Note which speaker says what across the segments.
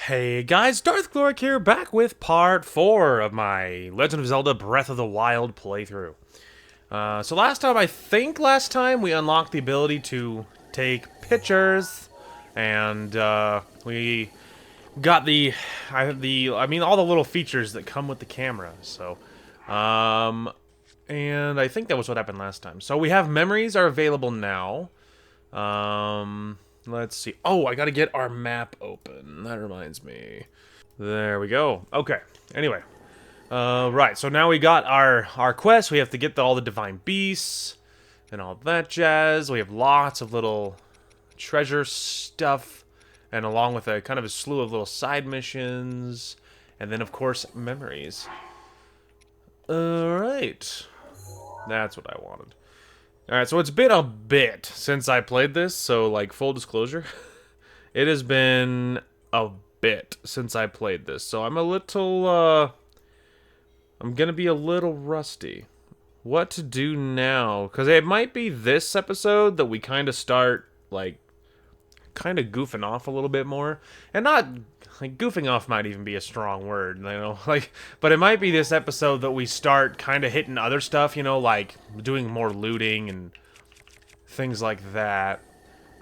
Speaker 1: Hey guys, Darth Gloric here, back with part 4 of my Legend of Zelda Breath of the Wild playthrough. So last time we unlocked the ability to take pictures, and we got all the little features that come with the camera. And I think that was what happened last time. So we have memories are available now. Let's see. Oh, I gotta get our map open. That reminds me. There we go. Okay. Anyway. Right. So now we got our quest. We have to get all the divine beasts and all that jazz. We have lots of little treasure stuff, and along with a kind of a slew of little side missions, and then of course memories. All right. That's what I wanted. Alright, so it's been a bit since I played this, so, like, full disclosure. It has been a bit since I played this, so I'm gonna be a little rusty. What to do now? Because it might be this episode that we kind of start, like, kind of goofing off a little bit more. And not, like, goofing off might even be a strong word, you know? Like, but it might be this episode that we start kind of hitting other stuff, you know, like doing more looting and things like that.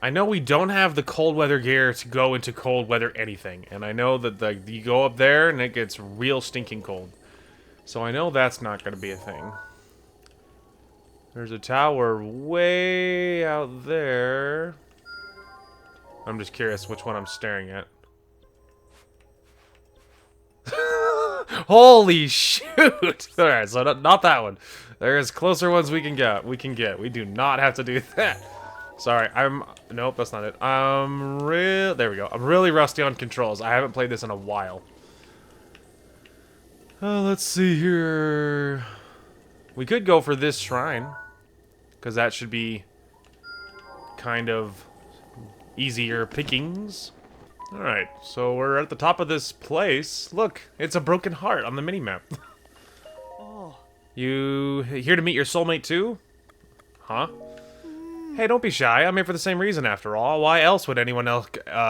Speaker 1: I know we don't have the cold weather gear to go into cold weather anything, and I know that you go up there and it gets real stinking cold. So I know that's not going to be a thing. There's a tower way out there. I'm just curious which one I'm staring at. Holy shoot! Alright, so not that one. There's closer ones we can get. We do not have to do that. Sorry, nope, that's not it. There we go. I'm really rusty on controls. I haven't played this in a while. Let's see here. We could go for this shrine, because that should be kind of easier pickings. Alright, so we're at the top of this place. Look, it's a broken heart on the minimap.
Speaker 2: Oh.
Speaker 1: You here to meet your soulmate too? Huh? Hey, don't be shy. I'm here for the same reason after all. Why else would anyone else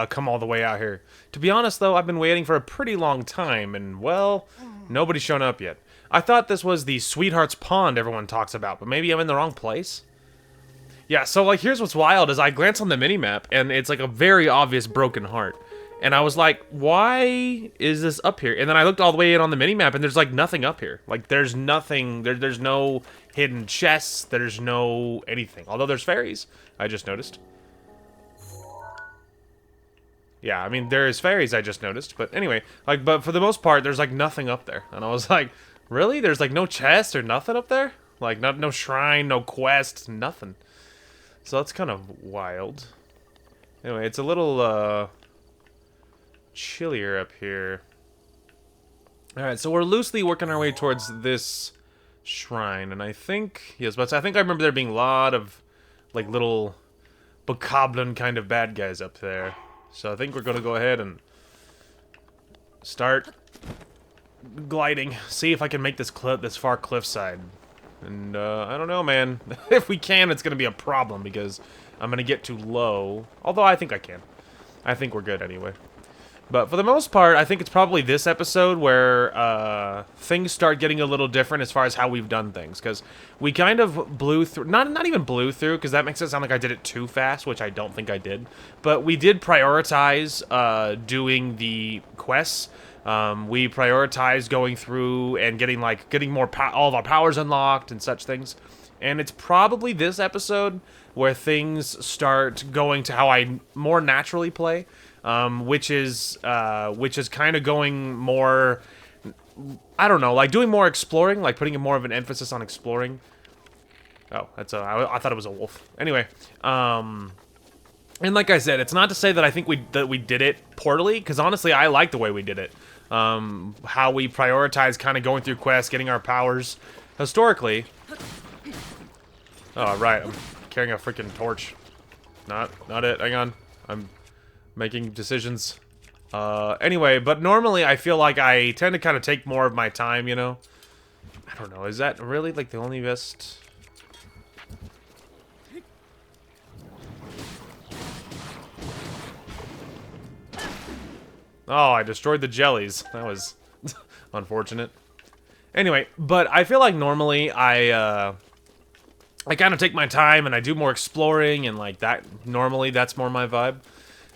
Speaker 1: come all the way out here? To be honest though, I've been waiting for a pretty long time and, well, nobody's shown up yet. I thought this was the Sweetheart's Pond everyone talks about, but maybe I'm in the wrong place? Yeah, so, like, here's what's wild is I glance on the minimap, and it's, like, a very obvious broken heart. And I was like, why is this up here? And then I looked all the way in on the minimap, and there's, like, nothing up here. Like, there's nothing, there's no hidden chests, there's no anything. Although there's fairies, I just noticed. Yeah, I mean, there is fairies, I just noticed. But anyway, like, but for the most part, there's, like, nothing up there. And I was like, really? There's, like, no chest or nothing up there? Like, no shrine, no quest, nothing. So that's kind of wild. Anyway, it's a little, chillier up here. Alright, so we're loosely working our way towards this shrine, and I think, yes, but I think I remember there being a lot of, like, little bokoblin kind of bad guys up there. So I think we're gonna go ahead and start gliding. See if I can make this far cliffside. And, I don't know, man. If we can, it's gonna be a problem, because I'm gonna get too low. Although, I think I can. I think we're good anyway. But for the most part, I think it's probably this episode where, things start getting a little different as far as how we've done things. Because we kind of blew through, not even blew through, because that makes it sound like I did it too fast, which I don't think I did. But we did prioritize, doing the quests. We prioritized going through and getting more all of our powers unlocked and such things. And it's probably this episode where things start going to how I more naturally play, which is kind of going more, I don't know, like doing more exploring, like putting more of an emphasis on exploring. Oh, I thought it was a wolf. Anyway, and like I said, it's not to say that I think we did it poorly, because honestly, I like the way we did it. How we prioritize kind of going through quests, getting our powers. Historically... Oh, right, I'm carrying a freaking torch. Not it, hang on. I'm making decisions. Anyway, but normally I feel like I tend to kind of take more of my time, you know? I don't know, is that really, like, the only best... Oh, I destroyed the jellies. That was unfortunate. Anyway, but I feel like normally I kind of take my time and I do more exploring and like that. Normally, that's more my vibe.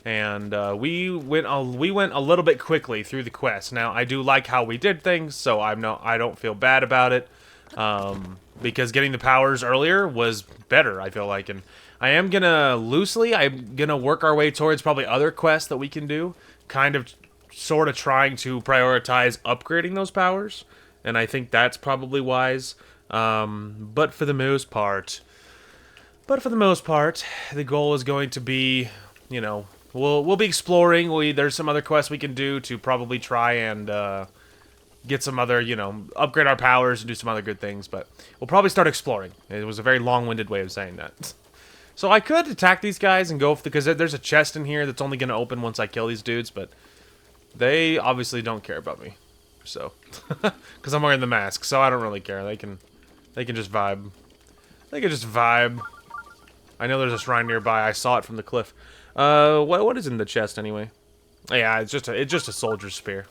Speaker 1: And we went a little bit quickly through the quest. Now I do like how we did things, so I don't feel bad about it. Because getting the powers earlier was better, I feel like, and I'm gonna work our way towards probably other quests that we can do, kind of, sort of trying to prioritize upgrading those powers, and I think that's probably wise. But for the most part, the goal is going to be, you know, we'll be exploring. There's some other quests we can do to probably try and get some other, you know, upgrade our powers and do some other good things, but we'll probably start exploring. It was a very long-winded way of saying that. So I could attack these guys and go, because there's a chest in here that's only going to open once I kill these dudes, but they obviously don't care about me. So, because I'm wearing the mask, so I don't really care. They can just vibe. They can just vibe. I know there's a shrine nearby. I saw it from the cliff. What is in the chest anyway? Yeah, it's just a soldier's spear.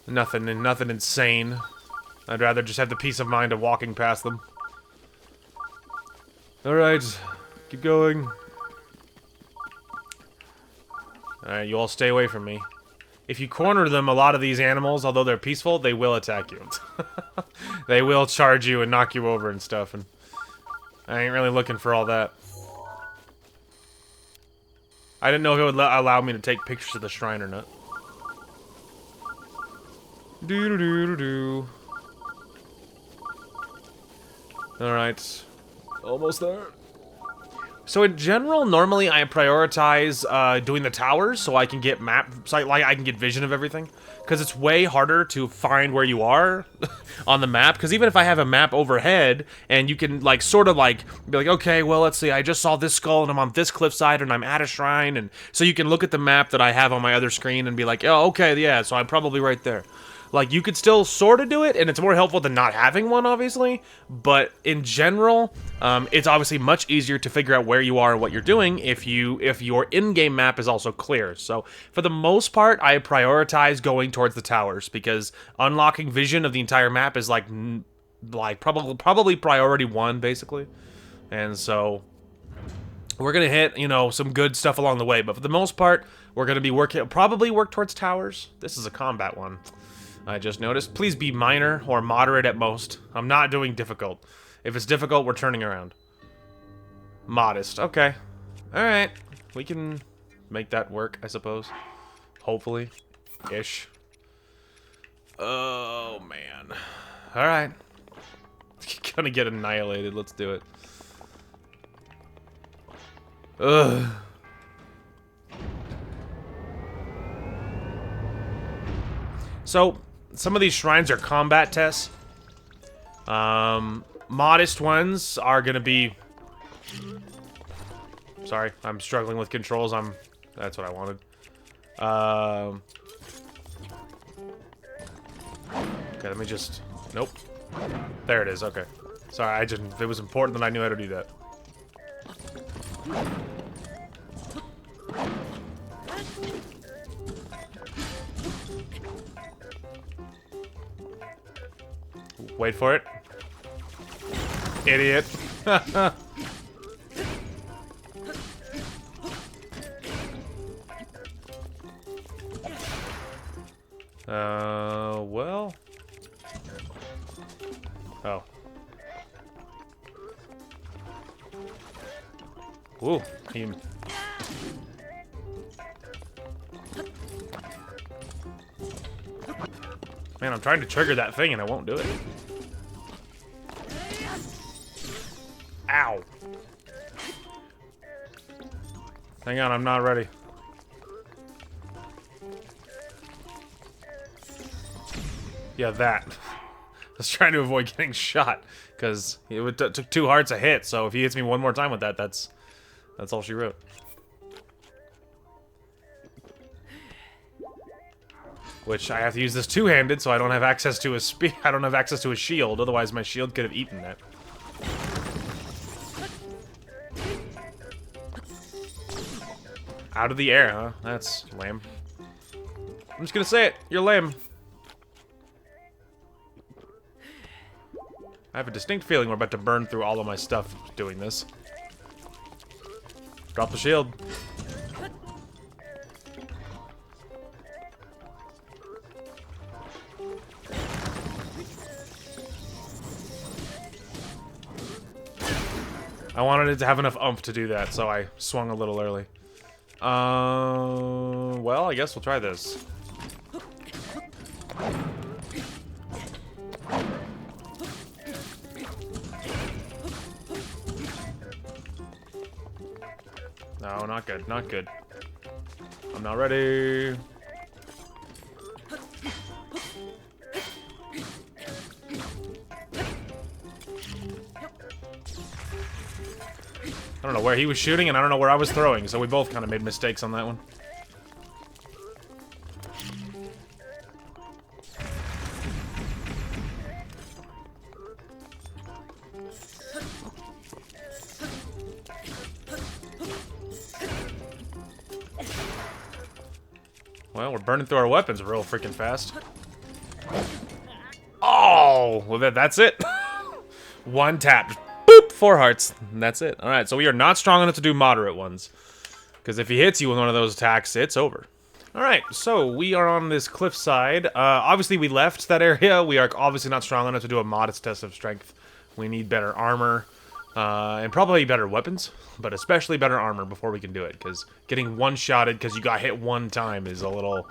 Speaker 1: Nothing insane. I'd rather just have the peace of mind of walking past them. Alright, keep going. Alright, you all stay away from me. If you corner them, a lot of these animals, although they're peaceful, they will attack you. They will charge you and knock you over and stuff, and I ain't really looking for all that. I didn't know if it would allow me to take pictures of the shrine or not. Do-do-do-do-do. Alright. Almost there. So in general, normally I prioritize doing the towers so I can get I can get vision of everything. Because it's way harder to find where you are on the map. Because even if I have a map overhead, and you can like sort of like be like, okay, well, let's see, I just saw this skull and I'm on this cliffside and I'm at a shrine, and so you can look at the map that I have on my other screen and be like, oh, okay, yeah, so I'm probably right there. Like, you could still sort of do it, and it's more helpful than not having one, obviously, but in general, it's obviously much easier to figure out where you are and what you're doing if your in-game map is also clear. So, for the most part, I prioritize going towards the towers, because unlocking vision of the entire map is like probably priority 1, basically. And so, we're gonna hit, you know, some good stuff along the way, but for the most part, we're gonna be work towards towers. This is a combat one, I just noticed. Please be minor or moderate at most. I'm not doing difficult. If it's difficult, we're turning around. Modest. Okay. Alright. We can make that work, I suppose. Hopefully. Ish. Oh, man. Alright. Gonna get annihilated. Let's do it. Ugh. So, some of these shrines are combat tests. Modest ones are gonna be... Sorry, I'm struggling with controls. That's what I wanted. Okay, let me just... Nope. There it is, okay. Sorry, it was important that I knew how to do that. Wait for it. Idiot. Well. Oh. Ooh, he... Man, I'm trying to trigger that thing and I won't do it. Ow. Hang on, I'm not ready. Yeah, that. I was trying to avoid getting shot, because it took 2 hearts a hit, so if he hits me one more time with that, that's all she wrote. Which I have to use this two-handed, so I don't have access to a I don't have access to a shield, otherwise my shield could have eaten that. Out of the air, huh? That's lame. I'm just gonna say it. You're lame. I have a distinct feeling we're about to burn through all of my stuff doing this. Drop the shield. I wanted it to have enough oomph to do that, so I swung a little early. Well, I guess we'll try this. No, not good, not good. I'm not ready. I don't know where he was shooting, and I don't know where I was throwing, so we both kind of made mistakes on that one. Well, we're burning through our weapons real freaking fast. Oh! Well, that's it. One tap. Boop! 4 hearts. And that's it. Alright, so we are not strong enough to do moderate ones. Because if he hits you with one of those attacks, it's over. Alright, so we are on this cliffside. Obviously, we left that area. We are obviously not strong enough to do a modest test of strength. We need better armor. And probably better weapons. But especially better armor before we can do it. Because getting one-shotted because you got hit one time is a little...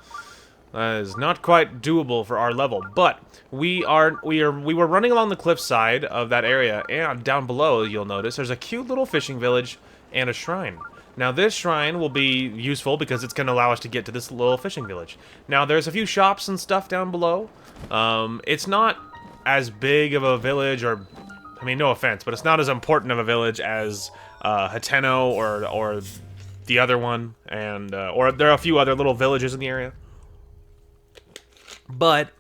Speaker 1: is not quite doable for our level, but we were running along the cliffside of that area, and down below you'll notice there's a cute little fishing village and a shrine. Now this shrine will be useful because it's going to allow us to get to this little fishing village. Now there's a few shops and stuff down below. It's not as big of a village, or I mean, no offense, but it's not as important of a village as Hateno or the other one, and or there are a few other little villages in the area. But,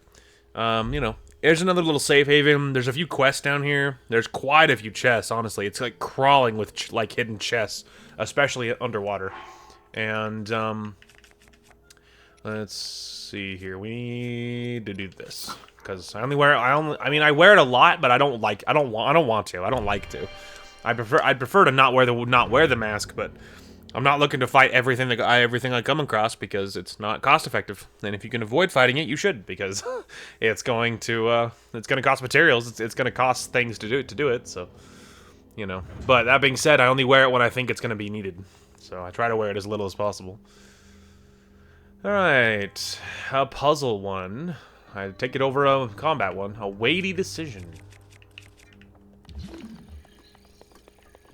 Speaker 1: you know, there's another little safe haven. There's a few quests down here. There's quite a few chests, honestly. It's like crawling with, like, hidden chests, especially underwater. And, let's see here. We need to do this. Because I mean, I wear it a lot, but I don't want to. I don't like to. I'd prefer to not wear the mask, but I'm not looking to fight everything I come across because it's not cost effective. And if you can avoid fighting it, you should, because it's going to cost materials. It's going to cost things to do it. So, you know. But that being said, I only wear it when I think it's going to be needed. So I try to wear it as little as possible. All right, a puzzle one. I take it over a combat one. A weighty decision.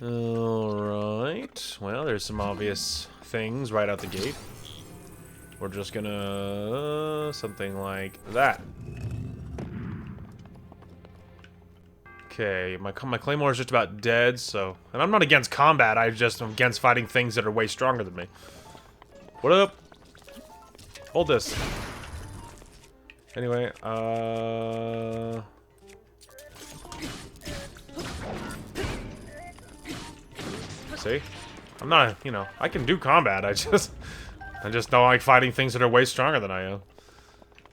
Speaker 1: Alright, well, there's some obvious things right out the gate. We're just gonna... something like that. Okay, my claymore is just about dead, so... And I'm not against combat, I just am against fighting things that are way stronger than me. What up? Hold this. Anyway, see? I'm not, you know, I can do combat, I just don't like fighting things that are way stronger than I am.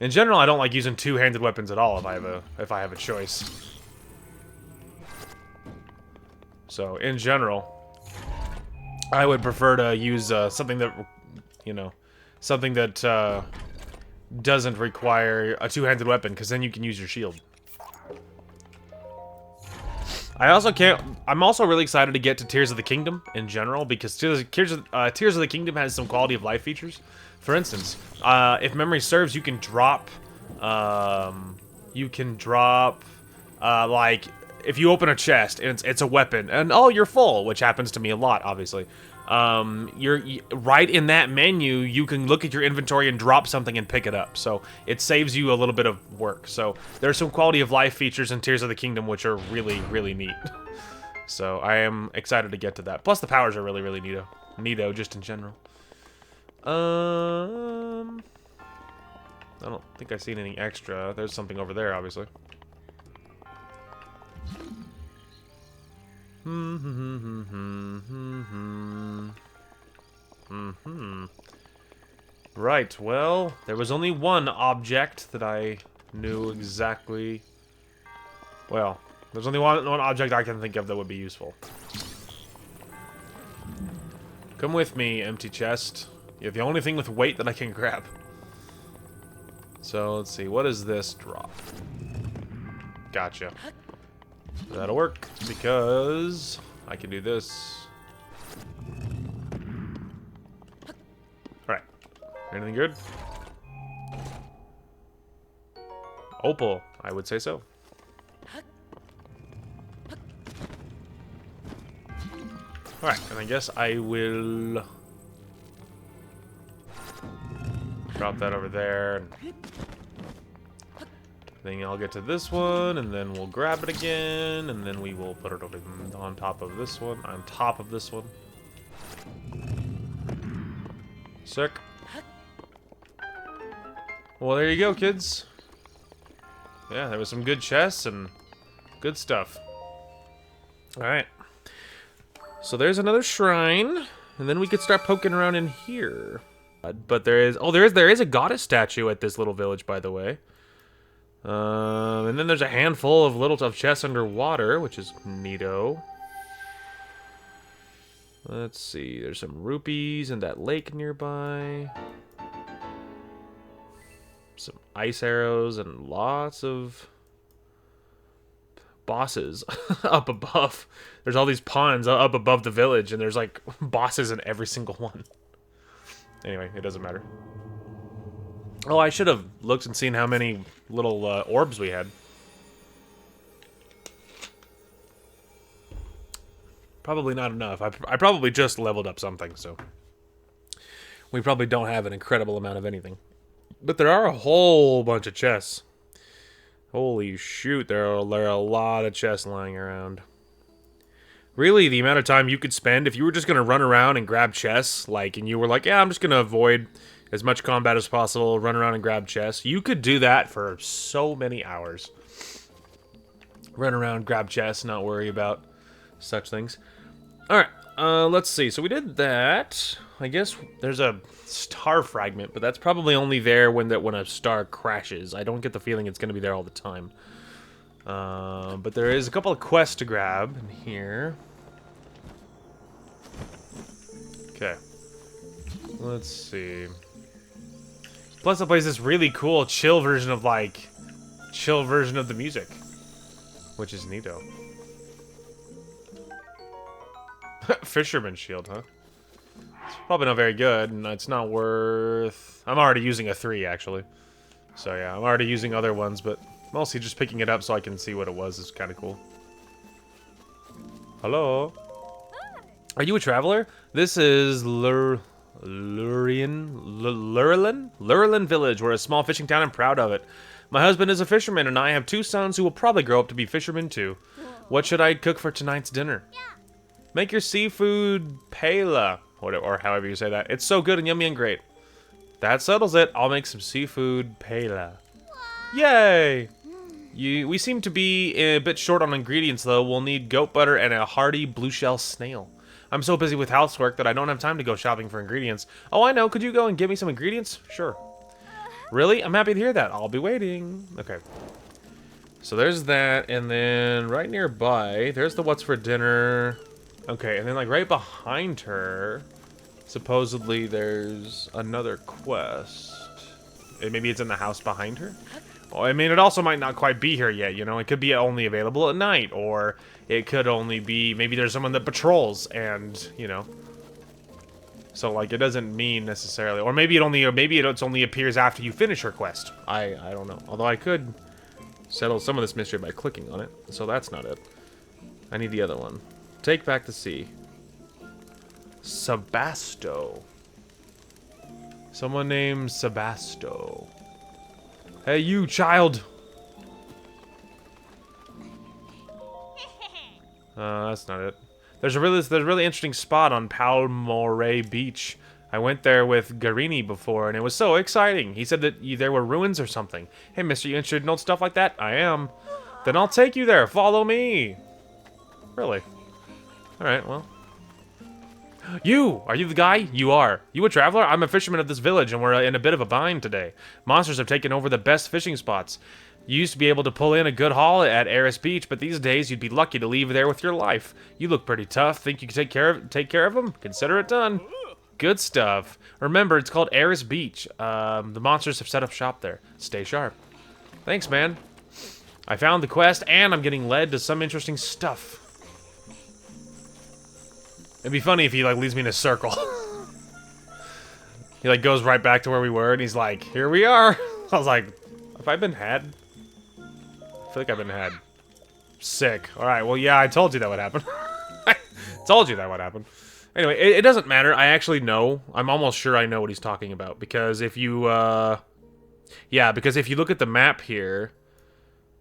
Speaker 1: In general, I don't like using two-handed weapons at all if I have a choice. So, in general, I would prefer to use something that, you know, something that doesn't require a two-handed weapon, because then you can use your shield. I'm also really excited to get to Tears of the Kingdom in general, because Tears of the Kingdom has some quality of life features. For instance, if memory serves, you can drop, like, if you open a chest and it's a weapon, and oh, you're full, which happens to me a lot, obviously. You're right in that menu, you can look at your inventory and drop something and pick it up. So it saves you a little bit of work. So there's some quality of life features in Tears of the Kingdom which are really, really neat. So I am excited to get to that. Plus the powers are really, really neato just in general. I don't think I've seen any extra. There's something over there, obviously. Right, well, there was only one object that I knew exactly... Well, there's only one object I can think of that would be useful. Come with me, empty chest. You're the only thing with weight that I can grab. So, let's see, what does this drop? Gotcha. That'll work, because I can do this. Alright. Anything good? Opal, I would say so. Alright, and I guess I will drop that over there. Then I'll get to this one, and then we'll grab it again, and then we will put it over on top of this one. On top of this one. Sick. Well, there you go, kids. Yeah, there was some good chests and good stuff. Alright. So there's another shrine, and then we could start poking around in here. But there is a goddess statue at this little village, by the way. And then there's a handful of chests underwater, which is neato. Let's see, there's some rupees in that lake nearby. Some ice arrows and lots of bosses up above. There's all these ponds up above the village, and there's like bosses in every single one. Anyway, it doesn't matter. Oh, I should have looked and seen how many little orbs we had. Probably not enough. I probably just leveled up something, so we probably don't have an incredible amount of anything. But there are a whole bunch of chests. Holy shoot, there are a lot of chests lying around. Really, the amount of time you could spend if you were just going to run around and grab chests, and you were like, yeah, I'm just going to avoid as much combat as possible, run around and grab chests. You could do that for so many hours. Run around, grab chests, not worry about such things. Alright, let's see. So we did that. I guess there's a star fragment, but that's probably only there when a star crashes. I don't get the feeling it's going to be there all the time. But there is a couple of quests to grab in here. Okay. Let's see. Plus it plays this really cool chill version of the music. Which is neato. Fisherman shield, huh? It's probably not very good, and it's not worth... I'm already using a 3, actually. So yeah, I'm already using other ones, but mostly just picking it up so I can see what it was is kind of cool. Hello? Are you a traveler? This is Lurelin Village. We're a small fishing town and proud of it. My husband is a fisherman, and I have 2 sons who will probably grow up to be fishermen too. What should I cook for tonight's dinner? Make your seafood paella, or however you say that. It's so good and yummy and great. That settles it. I'll make some seafood paella. Yay! We seem to be a bit short on ingredients, though. We'll need goat butter and a hearty blue shell snail. I'm so busy with housework that I don't have time to go shopping for ingredients. Oh, I know. Could you go and get me some ingredients? Sure. Really? I'm happy to hear that. I'll be waiting. Okay. So there's that, and then right nearby, there's the what's for dinner. Okay, and then right behind her, supposedly there's another quest. Maybe it's in the house behind her? Well, I mean, it also might not quite be here yet, you know? It could be only available at night, or it could only be... Maybe there's someone that patrols, and, you know... So, it doesn't mean necessarily... Or maybe it only appears after you finish her quest. I don't know. Although I could settle some of this mystery by clicking on it, so that's not it. I need the other one. Take back the sea. Sebasto. Someone named Sebasto. Hey, you child! That's not it. There's a really interesting spot on Palmore Beach. I went there with Garini before, and it was so exciting. He said that there were ruins or something. Hey, mister, you interested in old stuff like that? I am. Then I'll take you there. Follow me. Really? Alright, well. You! Are you the guy? You are. You a traveler? I'm a fisherman of this village, and we're in a bit of a bind today. Monsters have taken over the best fishing spots. You used to be able to pull in a good haul at Eris Beach, but these days you'd be lucky to leave there with your life. You look pretty tough. Think you can take care of them? Consider it done. Good stuff. Remember, it's called Eris Beach. The monsters have set up shop there. Stay sharp. Thanks, man. I found the quest, and I'm getting led to some interesting stuff. It'd be funny if he, like, leads me in a circle. He, like, goes right back to where we were, and he's like, here we are. I was like, have I been had? I feel like I've been had. Sick. Alright, well, yeah, I told you that would happen. I told you that would happen. Anyway, it doesn't matter. I actually know. I'm almost sure I know what he's talking about. Because if you, yeah, because if you look at the map here,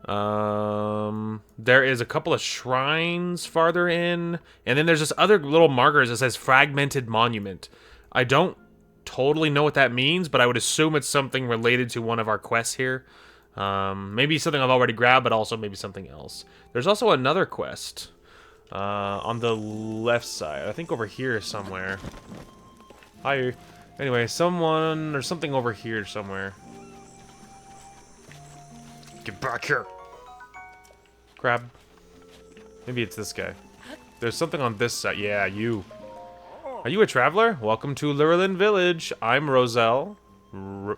Speaker 1: there is a couple of shrines farther in, and then there's this other little markers that says Fragmented Monument. I don't totally know what that means, but I would assume it's something related to one of our quests here. Maybe something I've already grabbed, but also maybe something else. There's also another quest on the left side. I think over here somewhere. Hi. Anyway, someone or something over here somewhere. Get back here. Crab. Maybe it's this guy. There's something on this side. Yeah, you. Are you a traveler? Welcome to Lurelin Village. I'm Roselle.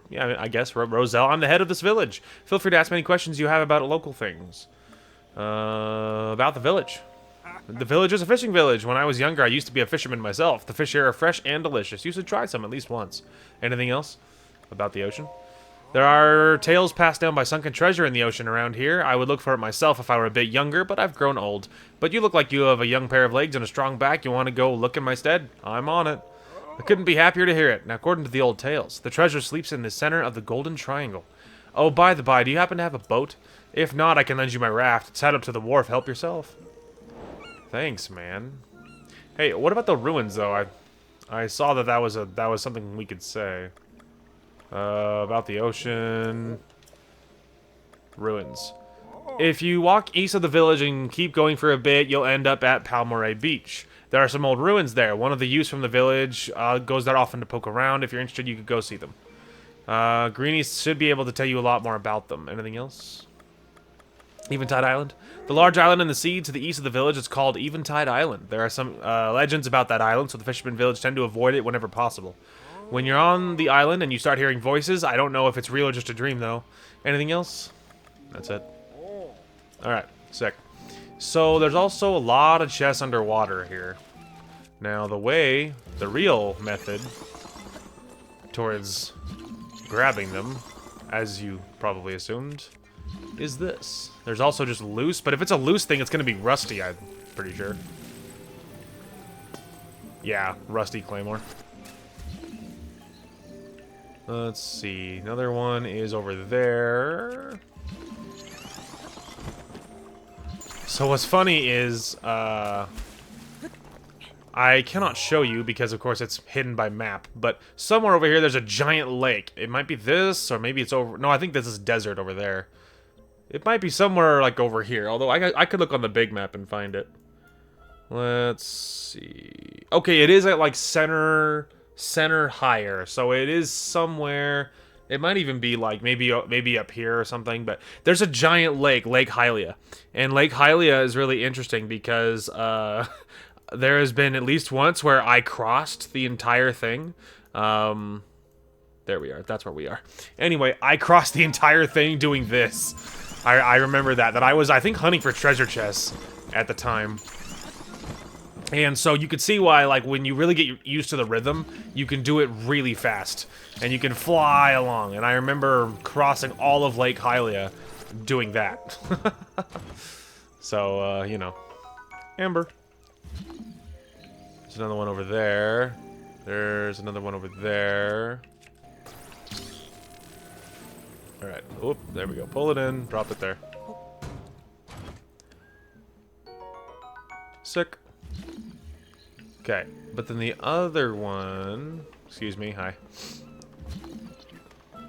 Speaker 1: Yeah, I guess Roselle. I'm the head of this village. Feel free to ask me any questions you have about local things. About the village. The village is a fishing village. When I was younger, I used to be a fisherman myself. The fish here are fresh and delicious. You should try some at least once. Anything else about the ocean? There are tales passed down by sunken treasure in the ocean around here. I would look for it myself if I were a bit younger, but I've grown old. But you look like you have a young pair of legs and a strong back. You want to go look in my stead? I'm on it. I couldn't be happier to hear it. Now, according to the old tales, the treasure sleeps in the center of the Golden Triangle. Oh, by the by, do you happen to have a boat? If not, I can lend you my raft. It's head up to the wharf. Help yourself. Thanks, man. Hey, what about the ruins, though? I saw that that was something we could say. About the ocean. Ruins. If you walk east of the village and keep going for a bit, you'll end up at Palmyra Beach. There are some old ruins there. One of the youths from the village goes there often to poke around. If you're interested, you could go see them. Greenies should be able to tell you a lot more about them. Anything else? Eventide Island. The large island in the sea to the east of the village is called Eventide Island. There are some legends about that island, so the fishermen village tend to avoid it whenever possible. When you're on the island and you start hearing voices, I don't know if it's real or just a dream, though. Anything else? That's it. Alright, sick. So, there's also a lot of chests underwater here. Now, the real method towards grabbing them, as you probably assumed, is this. There's also just loose, but if it's a loose thing, it's going to be rusty, I'm pretty sure. Yeah, rusty claymore. Let's see. Another one is over there. So what's funny is, I cannot show you because, of course, it's hidden by map. But somewhere over here, there's a giant lake. It might be this, or maybe it's over... No, I think this is desert over there. It might be somewhere, like, over here. Although, I could look on the big map and find it. Let's see... Okay, it is at, like, center higher. So it is somewhere... It might even be, like, maybe up here or something. But there's a giant lake, Lake Hylia. And Lake Hylia is really interesting because, there has been at least once where I crossed the entire thing. There we are. That's where we are. Anyway, I crossed the entire thing doing this. I remember that I was, I think, hunting for treasure chests at the time. And so you could see why, like, when you really get used to the rhythm, you can do it really fast. And you can fly along. And I remember crossing all of Lake Hylia doing that. So, you know. Amber. There's another one over there. There's another one over there. Alright. Oop, there we go. Pull it in. Drop it there. Sick. Okay. But then the other one... Excuse me. Hi.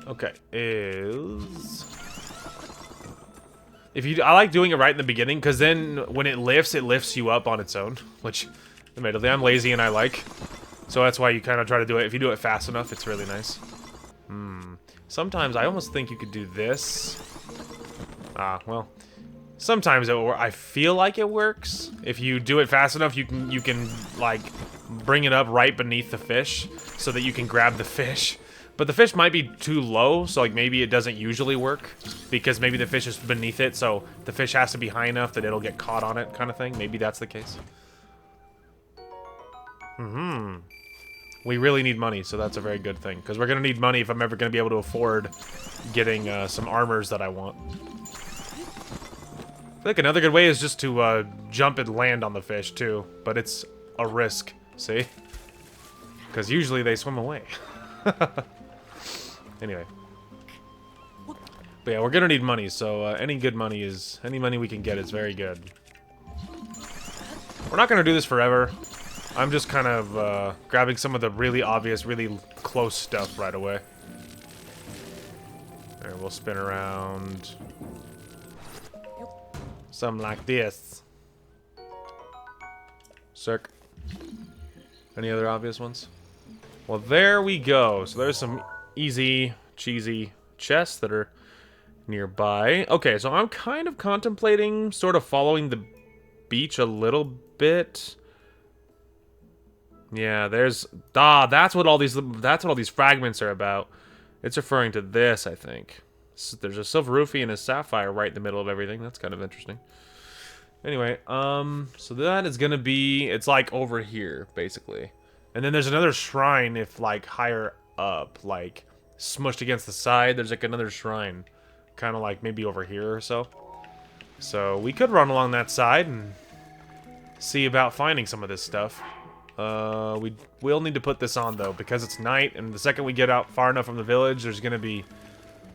Speaker 1: Okay. Is... I like doing it right in the beginning, because then when it lifts you up on its own. Which, admittedly, I'm lazy and I like. So that's why you kind of try to do it. If you do it fast enough, it's really nice. Sometimes I almost think you could do this. Well, sometimes it will, I feel like it works. If you do it fast enough, you can like bring it up right beneath the fish so that you can grab the fish. But the fish might be too low, so like maybe it doesn't usually work because maybe the fish is beneath it, so the fish has to be high enough that it'll get caught on it, kind of thing. Maybe that's the case. We really need money, so that's a very good thing. Because we're going to need money if I'm ever going to be able to afford getting some armors that I want. I think another good way is just to jump and land on the fish, too. But it's a risk, see? Because usually they swim away. Anyway. But yeah, we're going to need money, so any good money is... Any money we can get is very good. We're not going to do this forever. I'm just kind of grabbing some of the really obvious, really close stuff right away. Alright, we'll spin around. Something like this. Circ. Any other obvious ones? Well, there we go. So there's some easy, cheesy chests that are nearby. Okay, so I'm kind of contemplating sort of following the beach a little bit. Yeah, there's that's what all these fragments are about. It's referring to this, I think. So there's a silver rupee and a sapphire right in the middle of everything. That's kind of interesting. Anyway, so that is gonna be, it's like over here, basically. And then there's another shrine if like higher up, like smushed against the side, there's like another shrine. Kind of like maybe over here or so. So we could run along that side and see about finding some of this stuff. We'll need to put this on, though, because it's night, and the second we get out far enough from the village, there's gonna be...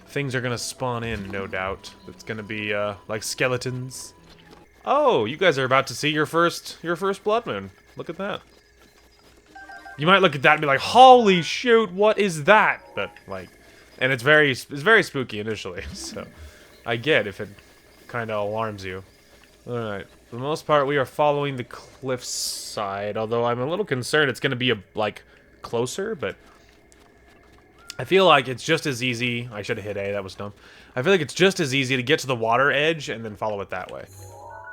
Speaker 1: Things are gonna spawn in, no doubt. It's gonna be, like skeletons. Oh, you guys are about to see your first blood moon. Look at that. You might look at that and be like, holy shoot, what is that? But, like... And it's very spooky initially, so... I get if it kind of alarms you. Alright. For the most part, we are following the cliffside, although I'm a little concerned it's going to be, like, closer, but... I feel like it's just as easy... I should have hit A, that was dumb. I feel like it's just as easy to get to the water edge and then follow it that way.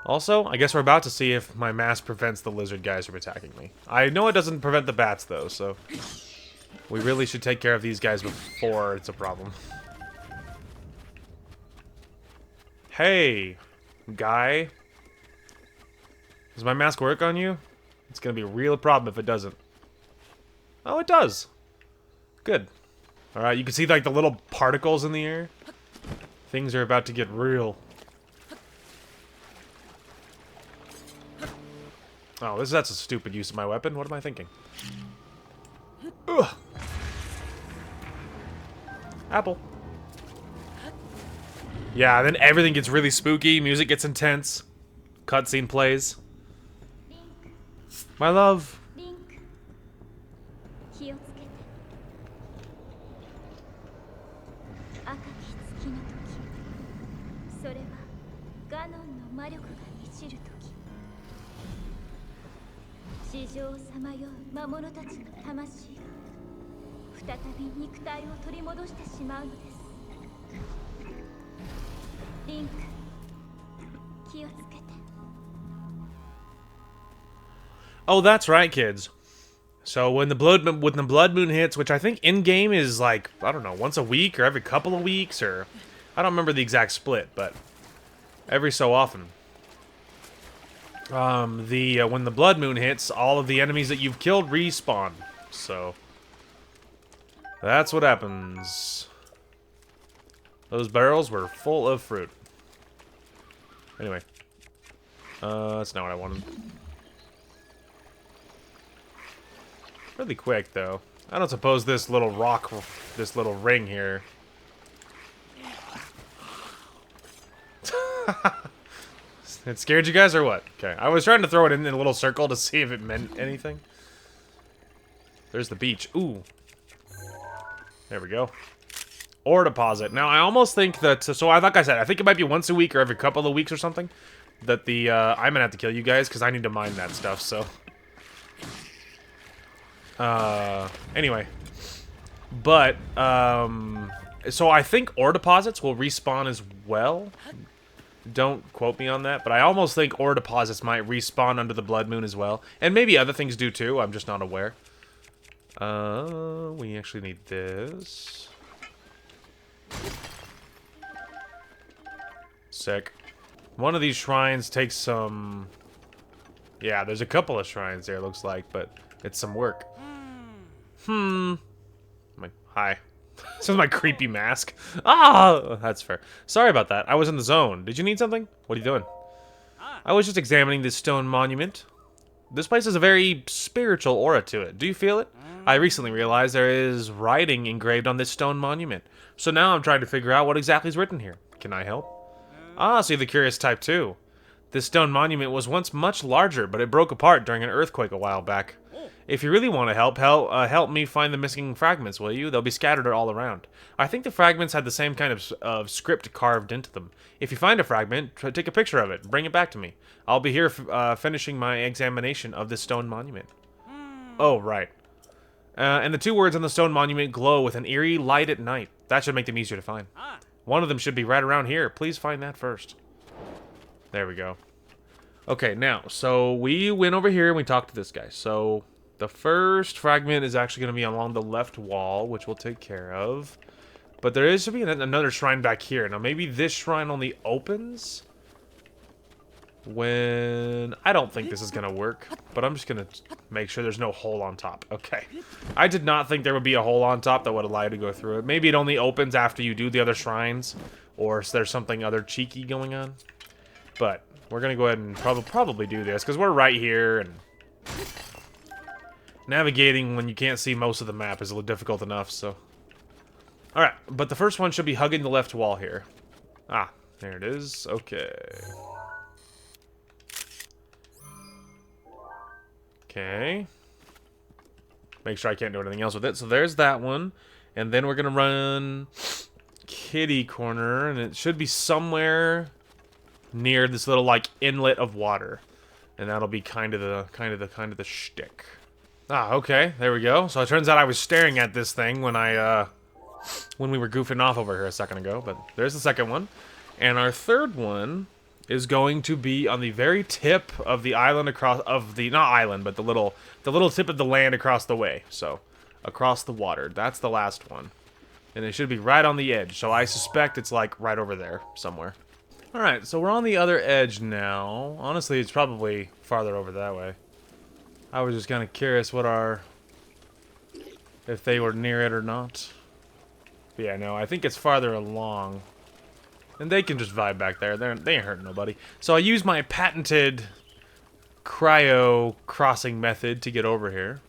Speaker 1: Also, I guess we're about to see if my mask prevents the lizard guys from attacking me. I know it doesn't prevent the bats, though, so... We really should take care of these guys before it's a problem. Hey, guy. Does my mask work on you? It's gonna be a real problem if it doesn't. Oh, it does. Good. Alright, you can see like the little particles in the air. Things are about to get real. Oh, that's a stupid use of my weapon. What am I thinking? Ugh. Apple. Yeah, then everything gets really spooky, music gets intense, cutscene plays. My love. Oh, that's right, kids. So when the blood moon hits, which I think in game is like, I don't know, once a week or every couple of weeks, or I don't remember the exact split, but every so often. When the blood moon hits, all of the enemies that you've killed respawn. So that's what happens. Those barrels were full of fruit. Anyway, that's not what I wanted. Really quick, though. I don't suppose this little rock, this little ring here... It scared you guys, or what? Okay, I was trying to throw it in a little circle to see if it meant anything. There's the beach. Ooh. There we go. Ore deposit. Now, I almost think that... So, like I said, I think it might be once a week or every couple of weeks or something. That the... I'm gonna have to kill you guys, because I need to mine that stuff, so... Anyway. But, so I think ore deposits will respawn as well. Don't quote me on that, but I almost think ore deposits might respawn under the blood moon as well. And maybe other things do too, I'm just not aware. We actually need this. Sick. One of these shrines takes some... Yeah, there's a couple of shrines there, looks like, but it's some work. Hi. This is my creepy mask. Ah! That's fair. Sorry about that. I was in the zone. Did you need something? What are you doing? I was just examining this stone monument. This place has a very spiritual aura to it. Do you feel it? I recently realized there is writing engraved on this stone monument. So now I'm trying to figure out what exactly is written here. Can I help? Ah, so you're the curious type too. This stone monument was once much larger, but it broke apart during an earthquake a while back. If you really want to help me find the missing fragments, will you? They'll be scattered all around. I think the fragments had the same kind of script carved into them. If you find a fragment, take a picture of it and bring it back to me. I'll be here finishing my examination of this stone monument. Oh, right. And the two words on the stone monument glow with an eerie light at night. That should make them easier to find. One of them should be right around here. Please find that first. There we go. Okay, now, so we went over here and we talked to this guy. So... the first fragment is actually going to be along the left wall, which we'll take care of. But there should be another shrine back here. Now, maybe this shrine only opens when... I don't think this is going to work, but I'm just going to make sure there's no hole on top. Okay. I did not think there would be a hole on top that would allow you to go through it. Maybe it only opens after you do the other shrines, or there's something other cheeky going on. But we're going to go ahead and probably do this, because we're right here, and... navigating when you can't see most of the map is a little difficult enough, so... Alright, but the first one should be hugging the left wall here. Ah, there it is. Okay. Okay. Make sure I can't do anything else with it. So there's that one. And then we're gonna run... kitty corner, and it should be somewhere near this little, like, inlet of water. And that'll be kind of the shtick. Ah, okay, there we go. So it turns out I was staring at this thing when when we were goofing off over here a second ago, but there's the second one. And our third one is going to be on the very tip of the island not island, but the little tip of the land across the way. So, across the water. That's the last one. And it should be right on the edge, so I suspect it's like right over there somewhere. Alright, so we're on the other edge now. Honestly, it's probably farther over that way. I was just kind of curious if they were near it or not. But yeah, no, I think it's farther along. And they can just vibe back there. They ain't hurting nobody. So I used my patented cryo crossing method to get over here,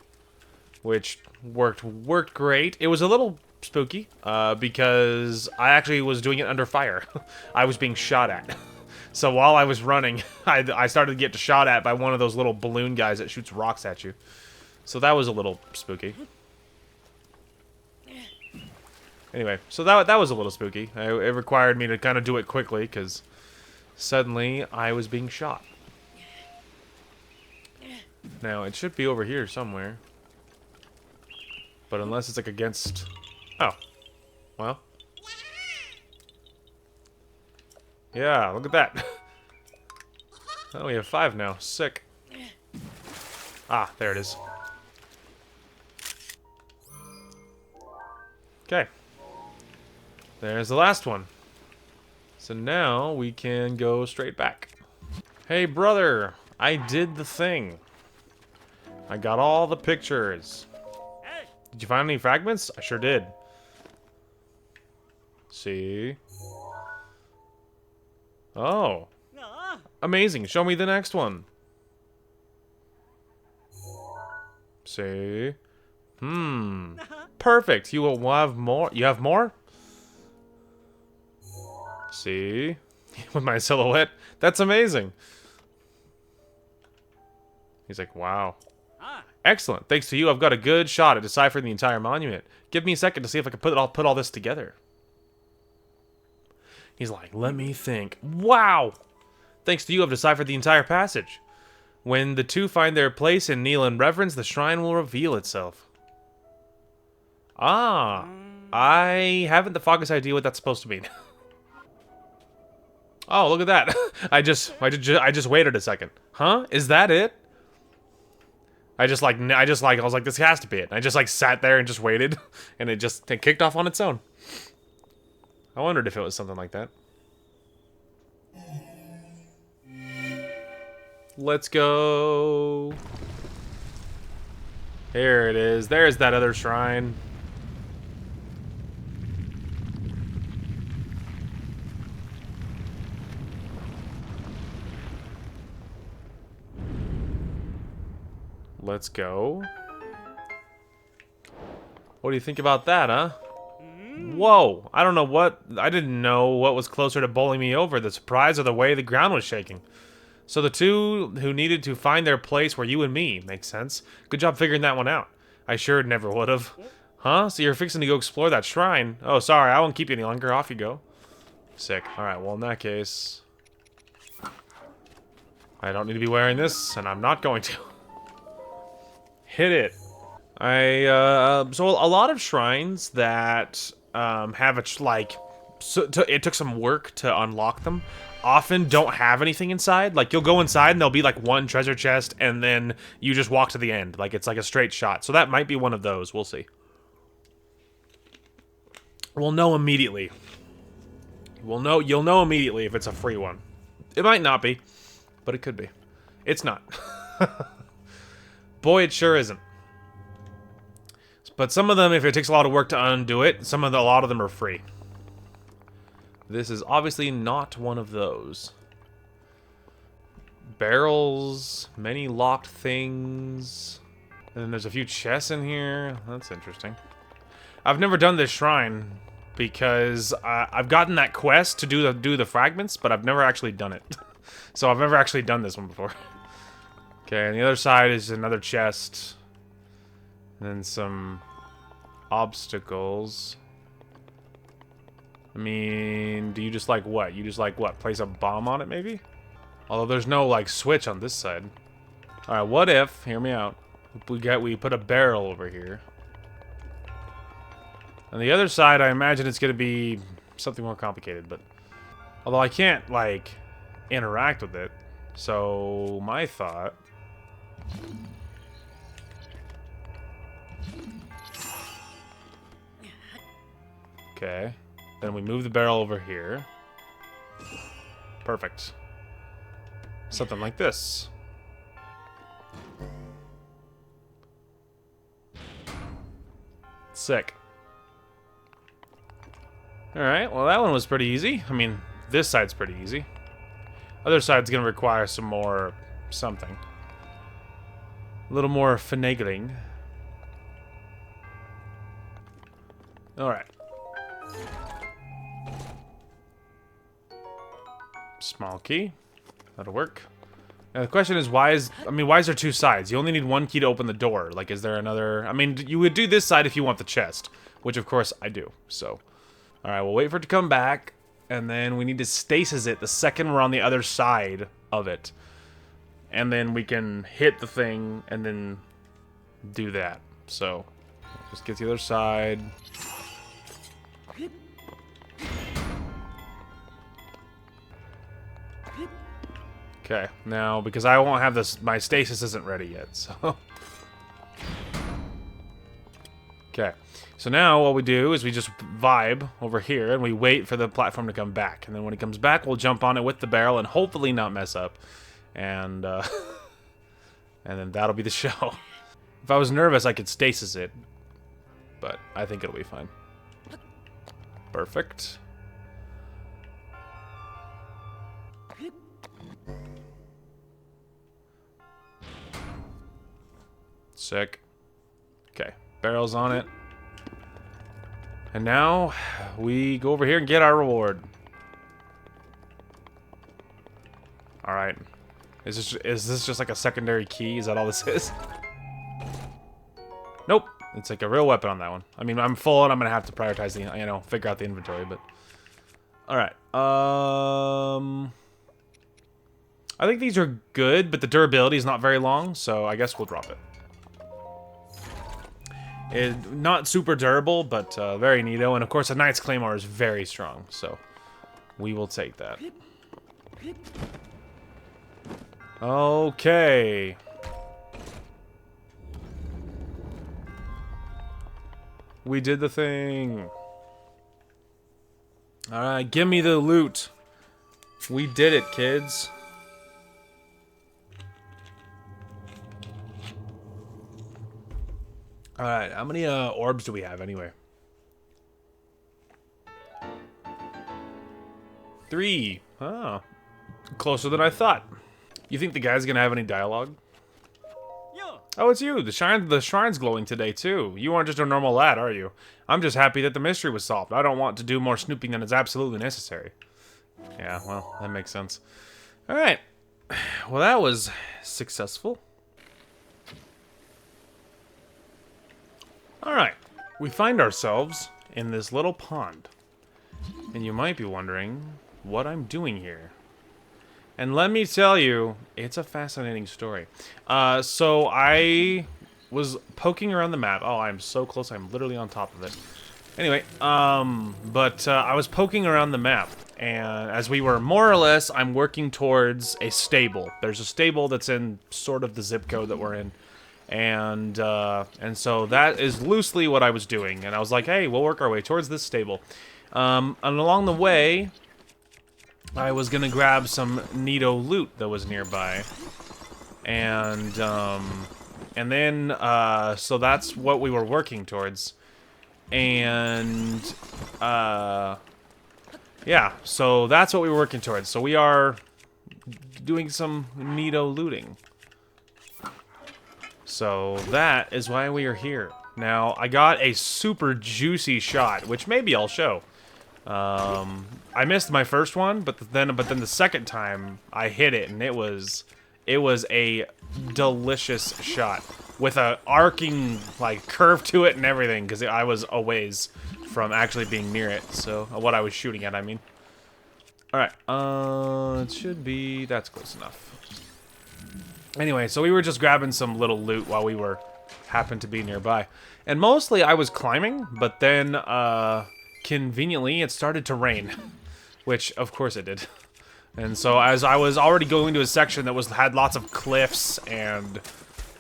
Speaker 1: which worked great. It was a little spooky because I actually was doing it under fire. I was being shot at. So while I was running, I started to get shot at by one of those little balloon guys that shoots rocks at you. So that was a little spooky. Anyway, so that was a little spooky. It required me to kind of do it quickly, because suddenly I was being shot. Now, it should be over here somewhere. But unless it's like against... Oh. Well. Yeah, look at that. Oh, we have 5 now. Sick. Ah, there it is. Okay. There's the last one. So now we can go straight back. Hey, brother. I did the thing. I got all the pictures. Did you find any fragments? I sure did. See? Oh. Amazing. Show me the next one. See? Perfect. You will have more. You have more? See? With my silhouette. That's amazing. He's like, wow. Excellent. Thanks to you, I've got a good shot at deciphering the entire monument. Give me a second to see if I can put all this together. He's like, let me think. Wow! Thanks to you, I've deciphered the entire passage. When the two find their place and kneel in reverence, the shrine will reveal itself. Ah, I haven't the foggiest idea what that's supposed to mean. Oh, look at that! I just waited a second. Huh? Is that it? I was like, this has to be it. I just like sat there and just waited, and it kicked off on its own. I wondered if it was something like that. Let's go. Here it is. There's that other shrine. Let's go. What do you think about that, huh? Whoa! I don't know what... I didn't know what was closer to bowling me over, the surprise or the way the ground was shaking. So the two who needed to find their place were you and me. Makes sense. Good job figuring that one out. I sure never would have. Huh? So you're fixing to go explore that shrine? Oh, sorry. I won't keep you any longer. Off you go. Sick. Alright, well, in that case... I don't need to be wearing this, and I'm not going to. Hit it. So a lot of shrines that have it took some work to unlock them, often don't have anything inside. Like, you'll go inside and there'll be like one treasure chest, and then you just walk to the end. Like, it's like a straight shot. So that might be one of those. We'll see. We'll know immediately. You'll know immediately if it's a free one. It might not be, but it could be. It's not. Boy, it sure isn't. But some of them, if it takes a lot of work to undo it, a lot of them are free. This is obviously not one of those. Barrels, many locked things. And then there's a few chests in here. That's interesting. I've never done this shrine because I've gotten that quest to do the fragments, but I've never actually done it. So I've never actually done this one before. Okay, and the other side is another chest. And then some obstacles. I mean, do you just like what? You just like what? Place a bomb on it, maybe? Although there's no like switch on this side. All right, what if? Hear me out. We put a barrel over here. On the other side, I imagine it's gonna be something more complicated, but although I can't like interact with it, so my thought. Okay. Then we move the barrel over here. Perfect. Something like this. Sick. Alright, well that one was pretty easy. I mean, this side's pretty easy. Other side's gonna require some more something. A little more finagling. Alright. Small key. That'll work. Now the question is, why is there two sides? You only need one key to open the door. Like, is there another... I mean, you would do this side if you want the chest. Which, of course, I do. So, alright, we'll wait for it to come back. And then we need to stasis it the second we're on the other side of it. And then we can hit the thing and then do that. So, just get the other side. Okay, now, because I won't have this, my stasis isn't ready yet, so... Okay, so now what we do is we just vibe over here, and we wait for the platform to come back. And then when it comes back, we'll jump on it with the barrel and hopefully not mess up. And, and then that'll be the show. If I was nervous, I could stasis it. But I think it'll be fine. Perfect. Sick. Okay, barrel's on it. And now we go over here and get our reward. Alright. Is this just like a secondary key? Is that all this is? Nope. It's like a real weapon on that one. I mean, I'm full and I'm gonna have to prioritize the, you know, figure out the inventory, but... Alright. I think these are good, but the durability is not very long, so I guess we'll drop it. Not super durable, but very neato. And of course, a Knight's Claymore is very strong, so we will take that. Okay. We did the thing. Alright, give me the loot. We did it, kids. Alright, how many orbs do we have anyway? 3. Oh. Closer than I thought. You think the guy's gonna have any dialogue?
Speaker 2: Yeah.
Speaker 1: Oh, it's you. The shrine's glowing today, too. You aren't just a normal lad, are you? I'm just happy that the mystery was solved. I don't want to do more snooping than is absolutely necessary. Yeah, well, that makes sense. Alright. Well, that was successful. Alright. We find ourselves in this little pond. And you might be wondering what I'm doing here. And let me tell you, it's a fascinating story. So I was poking around the map. Oh, I'm so close. I'm literally on top of it. Anyway, I was poking around the map, and as we were more or less, I'm working towards a stable. There's a stable that's in sort of the zip code that we're in, and so that is loosely what I was doing. And I was like, hey, we'll work our way towards this stable. And along the way, I was gonna grab some neato loot that was nearby, and then so that's what we were working towards. And yeah, so that's what we were working towards. So we are doing some neato looting. So that is why we are here. Now, I got a super juicy shot, which maybe I'll show. I missed my first one, but then the second time I hit it, and it was a delicious shot with a arcing like curve to it and everything, because I was a ways from actually being near it. So what I was shooting at, I mean. All right, it should be that's close enough. Anyway, so we were just grabbing some little loot while we happened to be nearby, and mostly I was climbing, but then conveniently it started to rain, which of course it did. And so as I was already going to a section that had lots of cliffs and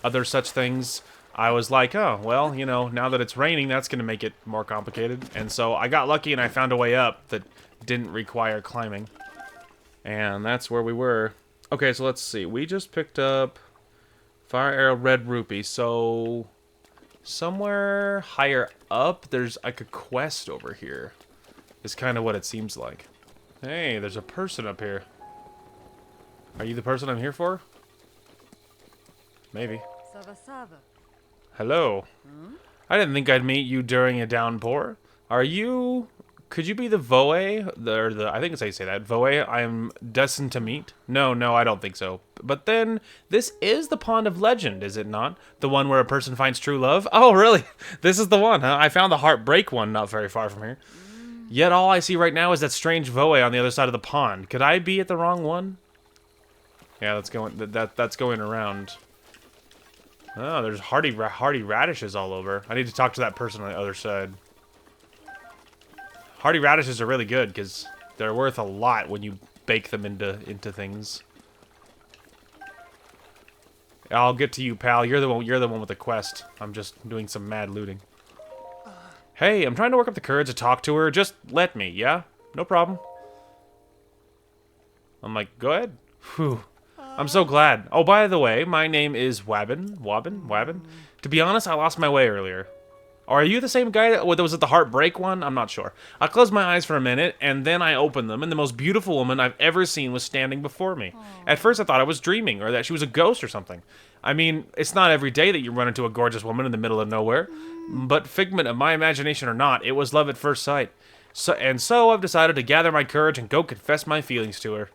Speaker 1: other such things, I was like, oh, well, you know, now that it's raining, that's going to make it more complicated. And so I got lucky and I found a way up that didn't require climbing. And that's where we were. Okay, so let's see. We just picked up Fire Arrow Red Rupee. So somewhere higher up, there's like a quest over here. Is kind of what it seems like. Hey, there's a person up here. Are you the person I'm here for? Maybe. Hello. I didn't think I'd meet you during a downpour. Are you... Could you be the Voe? I think it's how you say that. Voe I'm destined to meet? No, I don't think so. But then, this is the Pond of Legend, is it not? The one where a person finds true love? Oh, really? This is the one, huh? I found the Heartbreak one not very far from here. Yet all I see right now is that strange Voe on the other side of the pond. Could I be at the wrong one? Yeah, that's going around. Oh, there's hardy radishes all over. I need to talk to that person on the other side. Hardy radishes are really good because they're worth a lot when you bake them into things. I'll get to you, pal. You're the one with the quest. I'm just doing some mad looting. Hey, I'm trying to work up the courage to talk to her. Just let me, yeah? No problem. I'm like, go ahead. Whew. I'm so glad. Oh, by the way, my name is Wabbin. To be honest, I lost my way earlier. Are you the same guy that was at the Heartbreak one? I'm not sure. I closed my eyes for a minute, and then I opened them, and the most beautiful woman I've ever seen was standing before me. At first, I thought I was dreaming, or that she was a ghost or something. I mean, it's not every day that you run into a gorgeous woman in the middle of nowhere. But figment of my imagination or not, it was love at first sight. So I've decided to gather my courage and go confess my feelings to her.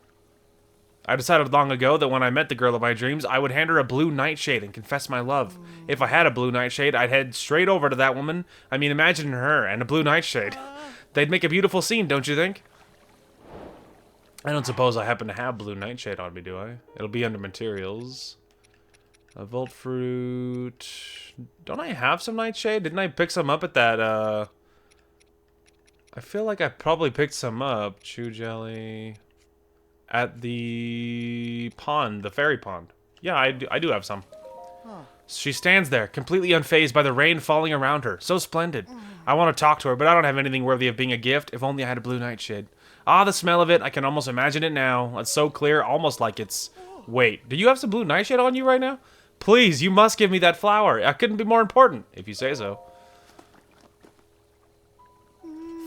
Speaker 1: I decided long ago that when I met the girl of my dreams, I would hand her a blue nightshade and confess my love. If I had a blue nightshade, I'd head straight over to that woman. I mean, imagine her and a blue nightshade. They'd make a beautiful scene, don't you think? I don't suppose I happen to have blue nightshade on me, do I? It'll be under materials. A volt fruit. Don't I have some nightshade? Didn't I pick some up at that, I feel like I probably picked some up. Chew jelly. At the pond, the fairy pond. Yeah, I do have some. She stands there, completely unfazed by the rain falling around her. So splendid. I want to talk to her, but I don't have anything worthy of being a gift. If only I had a blue nightshade. Ah, the smell of it. I can almost imagine it now. It's so clear, almost like it's... Wait, do you have some blue nightshade on you right now? Please, you must give me that flower. I couldn't be more important, if you say so.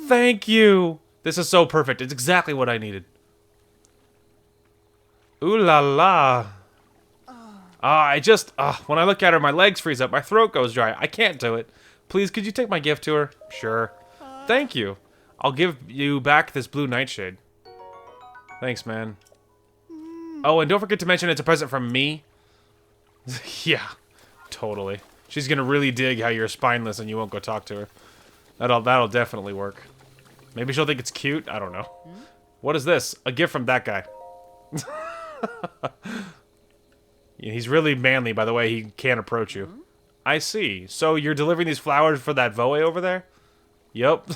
Speaker 1: Thank you. This is so perfect. It's exactly what I needed. Ooh la la. When I look at her, my legs freeze up, my throat goes dry. I can't do it. Please, could you take my gift to her? Sure. Thank you. I'll give you back this blue nightshade. Thanks, man. Oh, and don't forget to mention it's a present from me. Yeah, totally. She's gonna really dig how you're spineless and you won't go talk to her. That'll definitely work. Maybe she'll think it's cute. I don't know. What is this? A gift from that guy. He's really manly, by the way. He can't approach you. I see. So you're delivering these flowers for that Voe over there? Yup.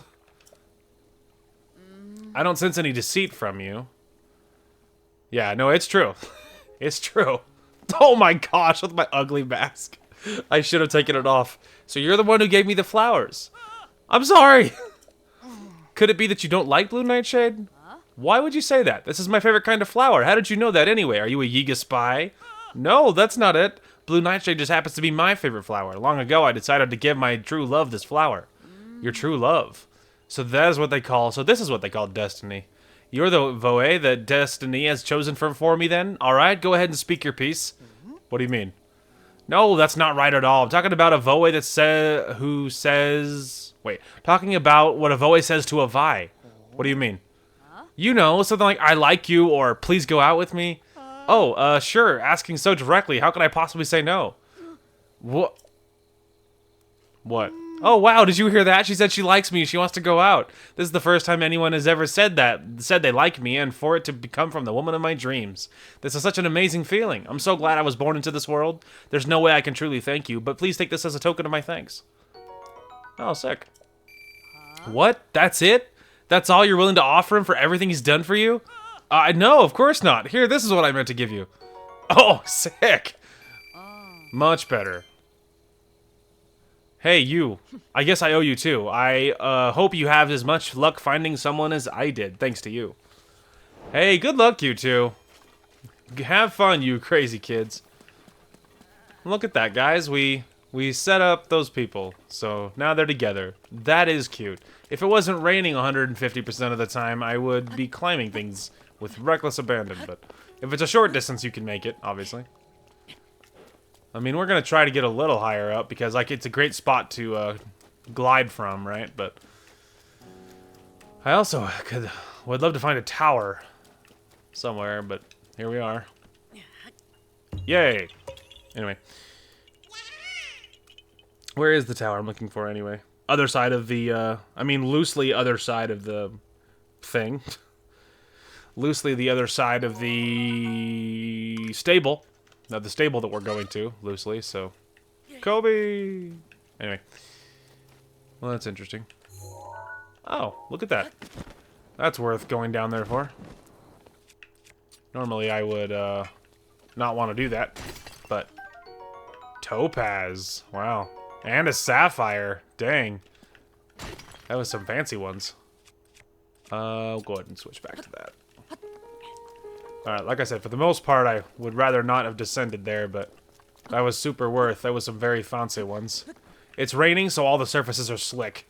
Speaker 1: I don't sense any deceit from you. Yeah, no, it's true. It's true. Oh my gosh, with my ugly mask. I should have taken it off. So you're the one who gave me the flowers. I'm sorry. Could it be that you don't like blue nightshade? Why would you say that? This is my favorite kind of flower. How did you know that anyway? Are you a Yiga spy? No, that's not it. Blue nightshade just happens to be my favorite flower. Long ago, I decided to give my true love this flower. Your true love. So that is what they call, so this is what they call destiny. You're the Voe that destiny has chosen for me then? Alright, go ahead and speak your piece. What do you mean? No, that's not right at all. I'm talking about a Voe that says... Wait, talking about what a Voe says to a Vi. What do you mean? You know, something like, I like you, or please go out with me. Oh, sure, asking so directly, how could I possibly say no? What? What? Oh, wow, did you hear that? She said she likes me, she wants to go out. This is the first time anyone has ever said they like me, and for it to come from the woman of my dreams. This is such an amazing feeling. I'm so glad I was born into this world. There's no way I can truly thank you, but please take this as a token of my thanks. Oh, sick. What? That's it? That's all you're willing to offer him for everything he's done for you? No, of course not. Here, this is what I meant to give you. Oh, sick. Much better. Hey, you. I guess I owe you too. I hope you have as much luck finding someone as I did, thanks to you. Hey, good luck, you two. Have fun, you crazy kids. Look at that, guys. We set up those people, so now they're together. That is cute. If it wasn't raining 150% of the time, I would be climbing things with reckless abandon, but if it's a short distance, you can make it, obviously. I mean, we're gonna try to get a little higher up, because like it's a great spot to glide from, right? But I also would love to find a tower somewhere, but here we are. Yay! Anyway. Where is the tower I'm looking for, anyway? Other side of the, I mean, loosely other side of the thing. Loosely the other side of the stable. The stable that we're going to, loosely, so... Kobe! Anyway. Well, that's interesting. Oh, look at that. That's worth going down there for. Normally I would, not want to do that, but... Topaz. Wow. And a sapphire. Dang. That was some fancy ones. I'll go ahead and switch back to that. Alright, like I said, for the most part, I would rather not have descended there, but that was super worth. That was some very fancy ones. It's raining, so all the surfaces are slick.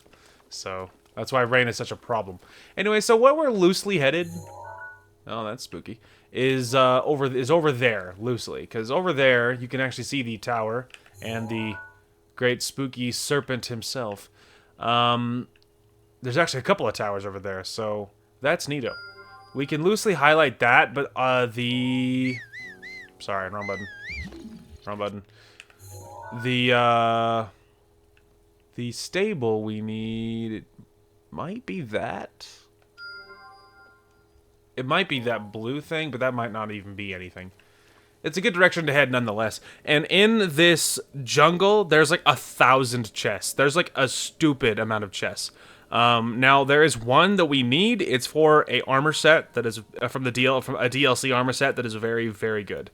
Speaker 1: So, that's why rain is such a problem. Anyway, so where we're loosely headed... Oh, that's spooky. Is over there, loosely. Because over there, you can actually see the tower and the great spooky serpent himself. There's actually a couple of towers over there, so that's neato. We can loosely highlight that, but sorry, wrong button. Wrong button. The stable we need, it might be that. It might be that blue thing, but that might not even be anything. It's a good direction to head nonetheless. And in this jungle, there's like 1,000 chests. There's like a stupid amount of chests. Now there is one that we need. It's for a armor set that is from a DLC armor set that is very, very good.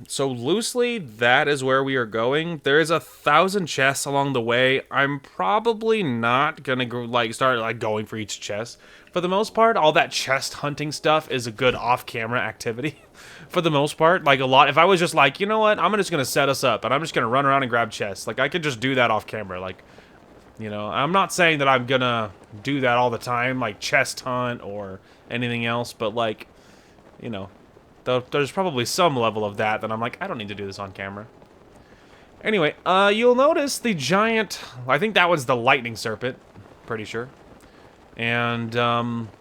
Speaker 1: So loosely, that is where we are going. There is 1,000 chests along the way. I'm probably not gonna start going for each chest. For the most part, all that chest hunting stuff is a good off-camera activity. For the most part, like a lot. If I was just like, you know what, I'm just gonna set us up and I'm just gonna run around and grab chests. Like I could just do that off camera. Like, you know, I'm not saying that I'm gonna do that all the time, like chest hunt or anything else, but like, you know. There's probably some level of that I'm like, I don't need to do this on camera. Anyway, you'll notice the giant... I think that was the lightning serpent. Pretty sure. And,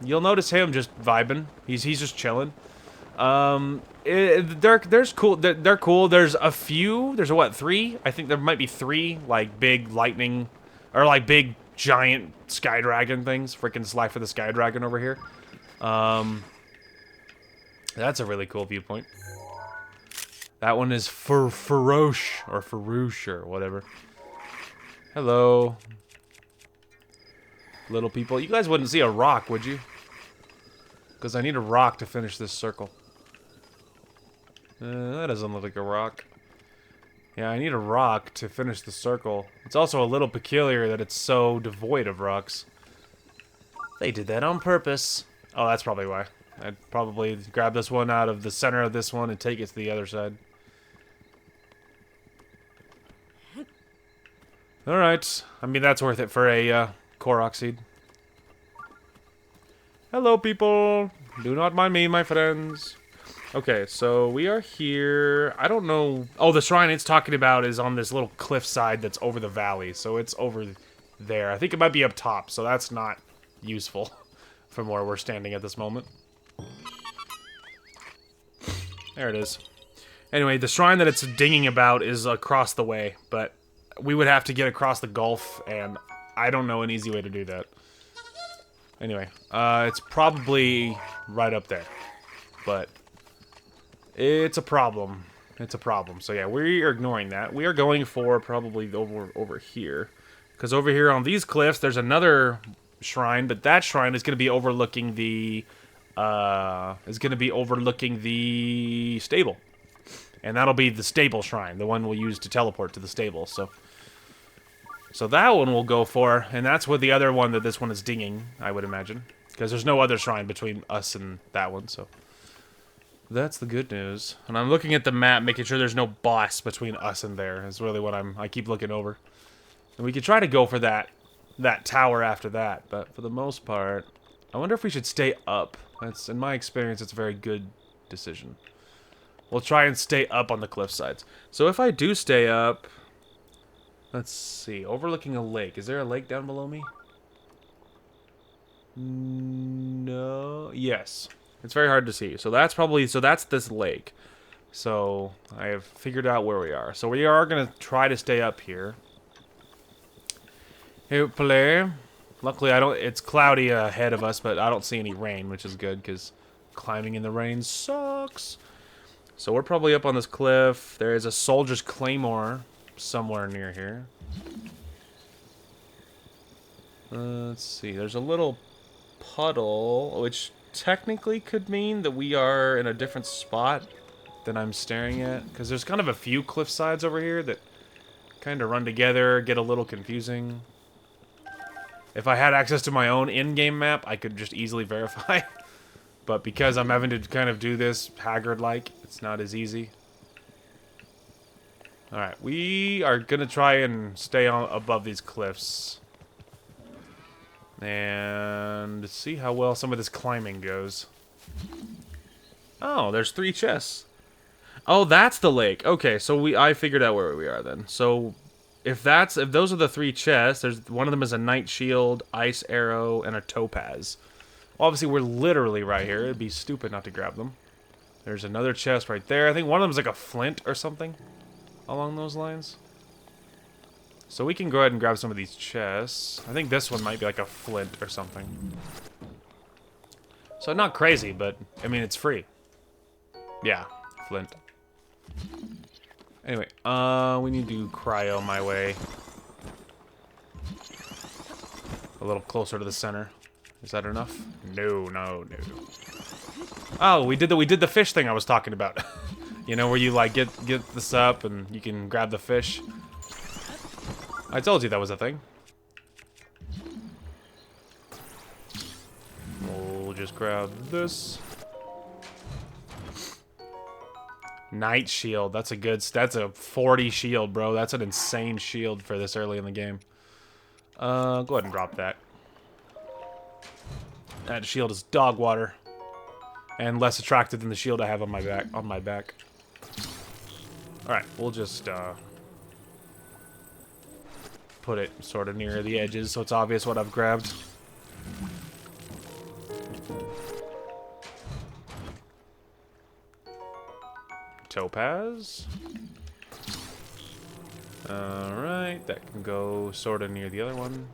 Speaker 1: you'll notice him just vibing. He's just chilling. They're cool. There's a few... There's, what, 3? I think there might be 3, like, big lightning... Or, like, big, giant sky dragon things. Freaking Sly for the Sky Dragon over here. That's a really cool viewpoint. That one is Farouche, or whatever. Hello. Little people. You guys wouldn't see a rock, would you? Because I need a rock to finish this circle. That doesn't look like a rock. Yeah, I need a rock to finish the circle. It's also a little peculiar that it's so devoid of rocks. They did that on purpose. Oh, that's probably why. I'd probably grab this one out of the center of this one and take it to the other side. Alright. I mean, that's worth it for a Korok seed. Hello, people. Do not mind me, my friends. Okay, so we are here. I don't know. Oh, the shrine it's talking about is on this little cliffside that's over the valley. So it's over there. I think it might be up top, so that's not useful from where we're standing at this moment. There it is. Anyway, the shrine that it's dinging about is across the way, but we would have to get across the gulf, and I don't know an easy way to do that. Anyway, it's probably right up there, but it's a problem. It's a problem. So yeah, we are ignoring that. We are going for probably over here, because over here on these cliffs, there's another shrine, but that shrine is going to be overlooking the stable. And that'll be the stable shrine, the one we'll use to teleport to the stable. So that one we'll go for, and that's what the other one that this one is dinging, I would imagine. Because there's no other shrine between us and that one, so that's the good news. And I'm looking at the map, making sure there's no boss between us and there. Is really what I keep looking over. And we could try to go for that tower after that, but for the most part, I wonder if we should stay up. That's, in my experience, it's a very good decision. We'll try and stay up on the cliff sides. So if I do stay up, let's see, overlooking a lake. Is there a lake down below me? No. Yes. It's very hard to see. So that's this lake. So I have figured out where we are. So we are going to try to stay up here. Hopefully. Luckily, it's cloudy ahead of us, but I don't see any rain, which is good, because climbing in the rain sucks. So we're probably up on this cliff. There is a soldier's claymore somewhere near here. Let's see. There's a little puddle, which technically could mean that we are in a different spot than I'm staring at. Because there's kind of a few cliff sides over here that kind of run together, get a little confusing. If I had access to my own in-game map, I could just easily verify. But because I'm having to kind of do this haggard-like, it's not as easy. Alright, we are going to try and stay above these cliffs. And see how well some of this climbing goes. Oh, there's 3 chests. Oh, that's the lake. Okay, so I figured out where we are then. So if those are the 3 chests, one of them is a Knight Shield, Ice Arrow, and a Topaz. Well, obviously, we're literally right here. It'd be stupid not to grab them. There's another chest right there. I think one of them is like a flint or something along those lines. So we can go ahead and grab some of these chests. I think this one might be like a flint or something. So not crazy, but, I mean, it's free. Yeah, flint. Anyway, we need to cryo my way. A little closer to the center. Is that enough? No, no, no. Oh, we did the fish thing I was talking about. You know, where you like get this up and you can grab the fish. I told you that was a thing. We'll just grab this. Night shield. That's a 40 shield, bro. That's an insane shield for this early in the game. Go ahead and drop that. That shield is dog water. And less attractive than the shield I have on my back. Alright, we'll just put it sort of near the edges so it's obvious what I've grabbed. Topaz. Alright, that can go sort of near the other one.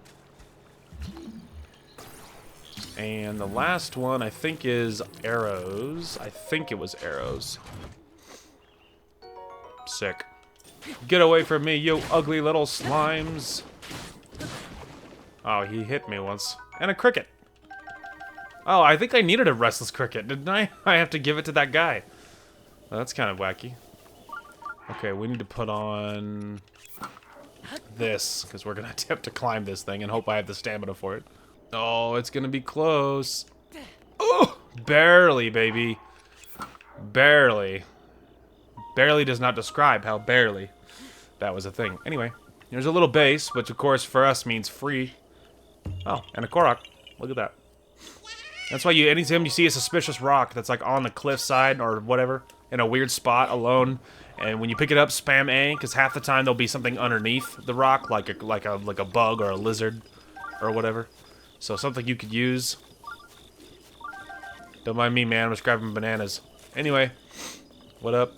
Speaker 1: And the last one, I think, is arrows. I think it was arrows. Sick. Get away from me, you ugly little slimes. Oh, he hit me once. And a cricket. Oh, I think I needed a restless cricket, didn't I? I have to give it to that guy. Well, that's kind of wacky. Okay, we need to put on this, because we're going to have to climb this thing and hope I have the stamina for it. Oh, it's going to be close. Oh, barely, baby. Barely. Barely does not describe how barely that was a thing. Anyway, there's a little base, which of course for us means free. Oh, and a Korok. Look at that. That's why anytime you see a suspicious rock that's like on the cliffside or whatever, in a weird spot alone, and when you pick it up, spam A, because half the time there'll be something underneath the rock, like a bug or a lizard or whatever. So something you could use. Don't mind me, man. I'm just grabbing bananas. Anyway, what up?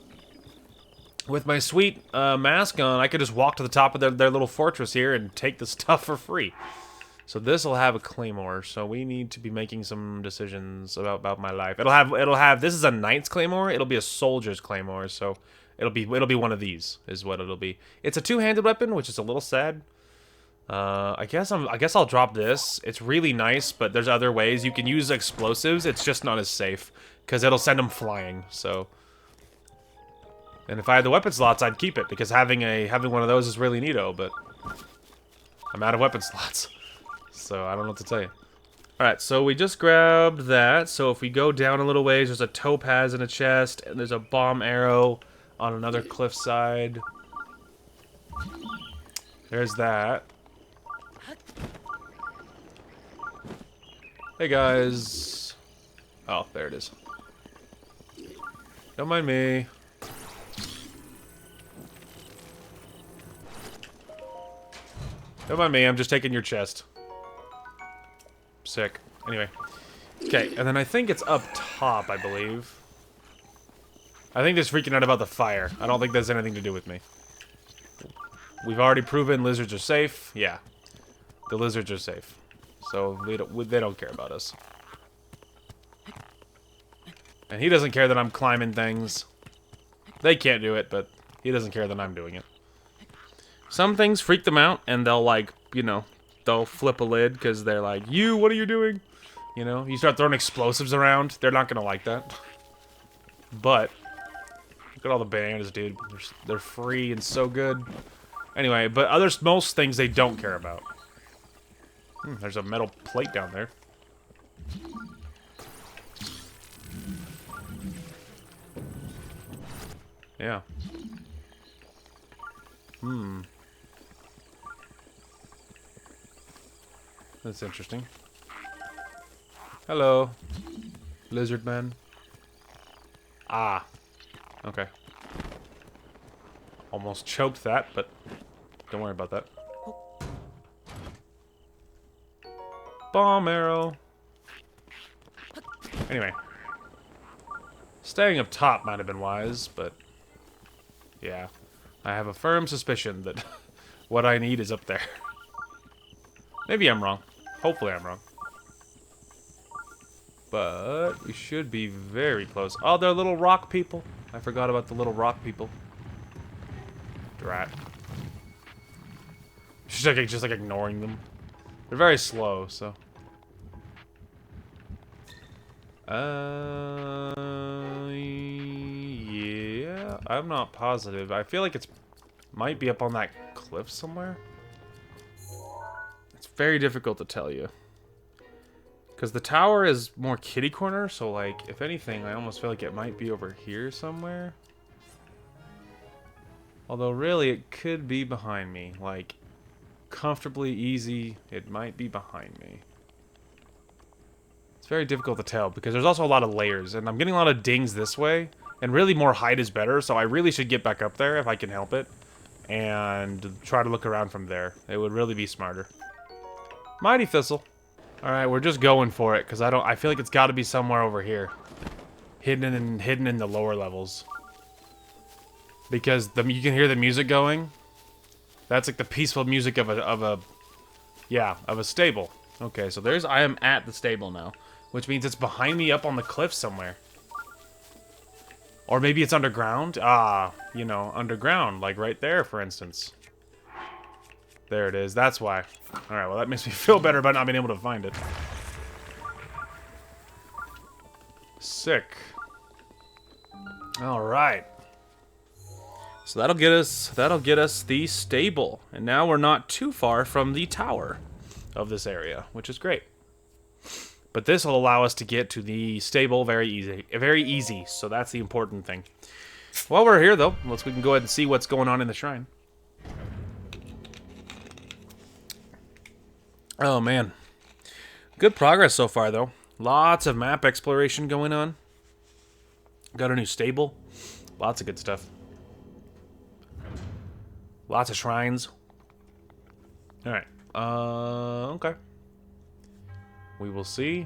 Speaker 1: With my sweet mask on, I could just walk to the top of their little fortress here and take the stuff for free. So this will have a claymore. So we need to be making some decisions about my life. It'll have. This is a knight's claymore. It'll be a soldier's claymore. So it'll be one of these is what it'll be. It's a two-handed weapon, which is a little sad. I guess I'll drop this. It's really nice, but there's other ways you can use explosives. It's just not as safe because it'll send them flying. So, and if I had the weapon slots, I'd keep it because having one of those is really neato. But I'm out of weapon slots, so I don't know what to tell you. All right, so we just grabbed that. So if we go down a little ways, there's a topaz in a chest, and there's a bomb arrow on another cliffside. There's that. Hey guys. Oh, there it is. Don't mind me. Don't mind me, I'm just taking your chest. Sick. Anyway. Okay, and then I think it's up top, I believe. I think they're freaking out about the fire. I don't think that's anything to do with me. We've already proven lizards are safe. Yeah. The lizards are safe. So they don't care about us. And he doesn't care that I'm climbing things. They can't do it, but he doesn't care that I'm doing it. Some things freak them out, and they'll, like, you know, they'll flip a lid because they're like, what are you doing? You know, you start throwing explosives around, they're not going to like that. But, look at all the bananas, dude. They're free and so good. Anyway, but most things they don't care about. There's a metal plate down there. Yeah. That's interesting. Hello, lizard man. Ah. Okay. Almost choked that, but don't worry about that. Bomb arrow. Anyway. Staying up top might have been wise, but... yeah. I have a firm suspicion that what I need is up there. Maybe I'm wrong. Hopefully I'm wrong. But we should be very close. Oh, they're little rock people. I forgot about the little rock people. Drat. Just like ignoring them. They're very slow, so. Yeah. I'm not positive. I feel like it's might be up on that cliff somewhere. It's very difficult to tell you. Because the tower is more kitty corner, so like, if anything, I almost feel like it might be over here somewhere. Although really, it could be behind me. Like, comfortably easy, it might be behind me. It's very difficult to tell, because there's also a lot of layers, and I'm getting a lot of dings this way, and really more height is better, so I really should get back up there if I can help it, and try to look around from there. It would really be smarter. Mighty Thistle. Alright, we're just going for it, because I feel like it's got to be somewhere over here. Hidden in the lower levels. Because you can hear the music going. That's like the peaceful music of a stable. Okay, so I am at the stable now. Which means it's behind me up on the cliff somewhere. Or maybe it's underground. Ah, you know, underground, like right there, for instance. There it is, that's why. Alright, well that makes me feel better about not being able to find it. Sick. Alright. So that'll get us the stable. And now we're not too far from the tower of this area, which is great. But this will allow us to get to the stable very easy. So that's the important thing. While we're here though, we can go ahead and see what's going on in the shrine. Oh, man. Good progress so far, though. Lots of map exploration going on. Got a new stable. Lots of good stuff. Lots of shrines. Alright. Okay. We will see.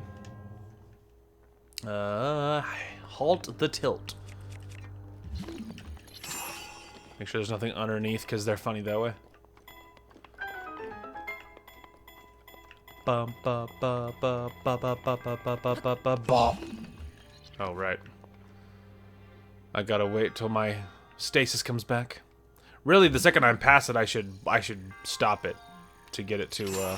Speaker 1: Halt the tilt. Make sure there's nothing underneath, because they're funny that way. Oh, right. I gotta wait till my stasis comes back. Really, the second I'm past it, I should stop it to get it to,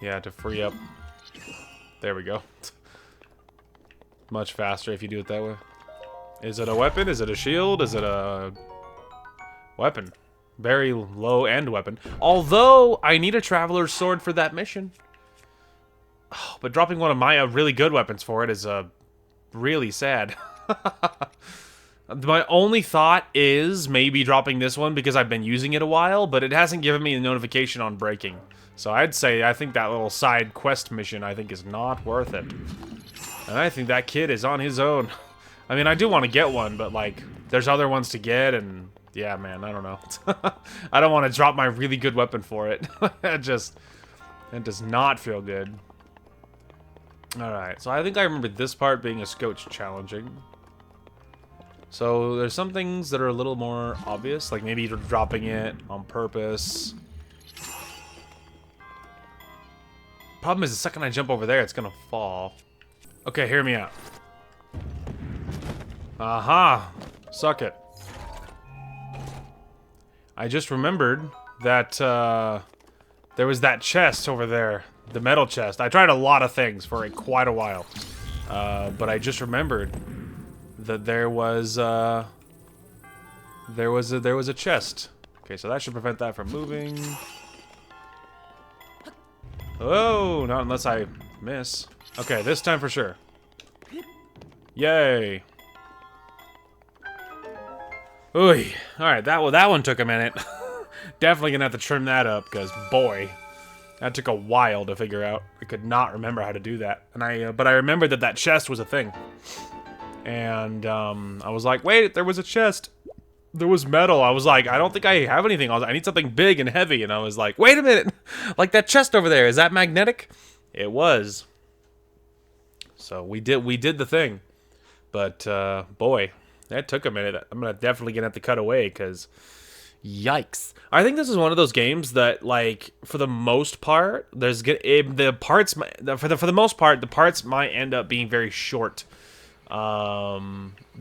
Speaker 1: yeah, to free up. There we go. Much faster if you do it that way. Is it a weapon? Is it a shield? Is it a weapon? Very low-end weapon. Although, I need a Traveler's Sword for that mission. Oh, but dropping one of my really good weapons for it is really sad. My only thought is maybe dropping this one because I've been using it a while, but it hasn't given me a notification on breaking. So I think that little side quest mission, I think, is not worth it. And I think that kid is on his own. I mean, I do want to get one, but, like, there's other ones to get, and... yeah, man, I don't know. I don't want to drop my really good weapon for it. It does not feel good. Alright, so I think I remember this part being a scotch challenging. So there's some things that are a little more obvious, like maybe you're dropping it on purpose. Problem is, the second I jump over there, it's gonna fall. Okay, hear me out. Aha! Suck it. I just remembered that there was that chest over there, the metal chest. I tried a lot of things for quite a while, but I just remembered that there was a chest. Okay, so that should prevent that from moving. Oh, not unless I miss. Okay, this time for sure. Yay! Ooh, alright, that one took a minute. Definitely gonna have to trim that up, because, boy, that took a while to figure out. I could not remember how to do that. And but I remembered that chest was a thing. And, I was like, wait, there was a chest. There was metal. I was like, I don't think I have anything. I need something big and heavy. And I was like, wait a minute. Like that chest over there, is that magnetic? It was. So we did the thing. But, boy... that took a minute. I'm definitely gonna have to cut away, because Yikes. I think this is one of those games that, like, for the most part, the parts, for the most part, the parts might end up being very short.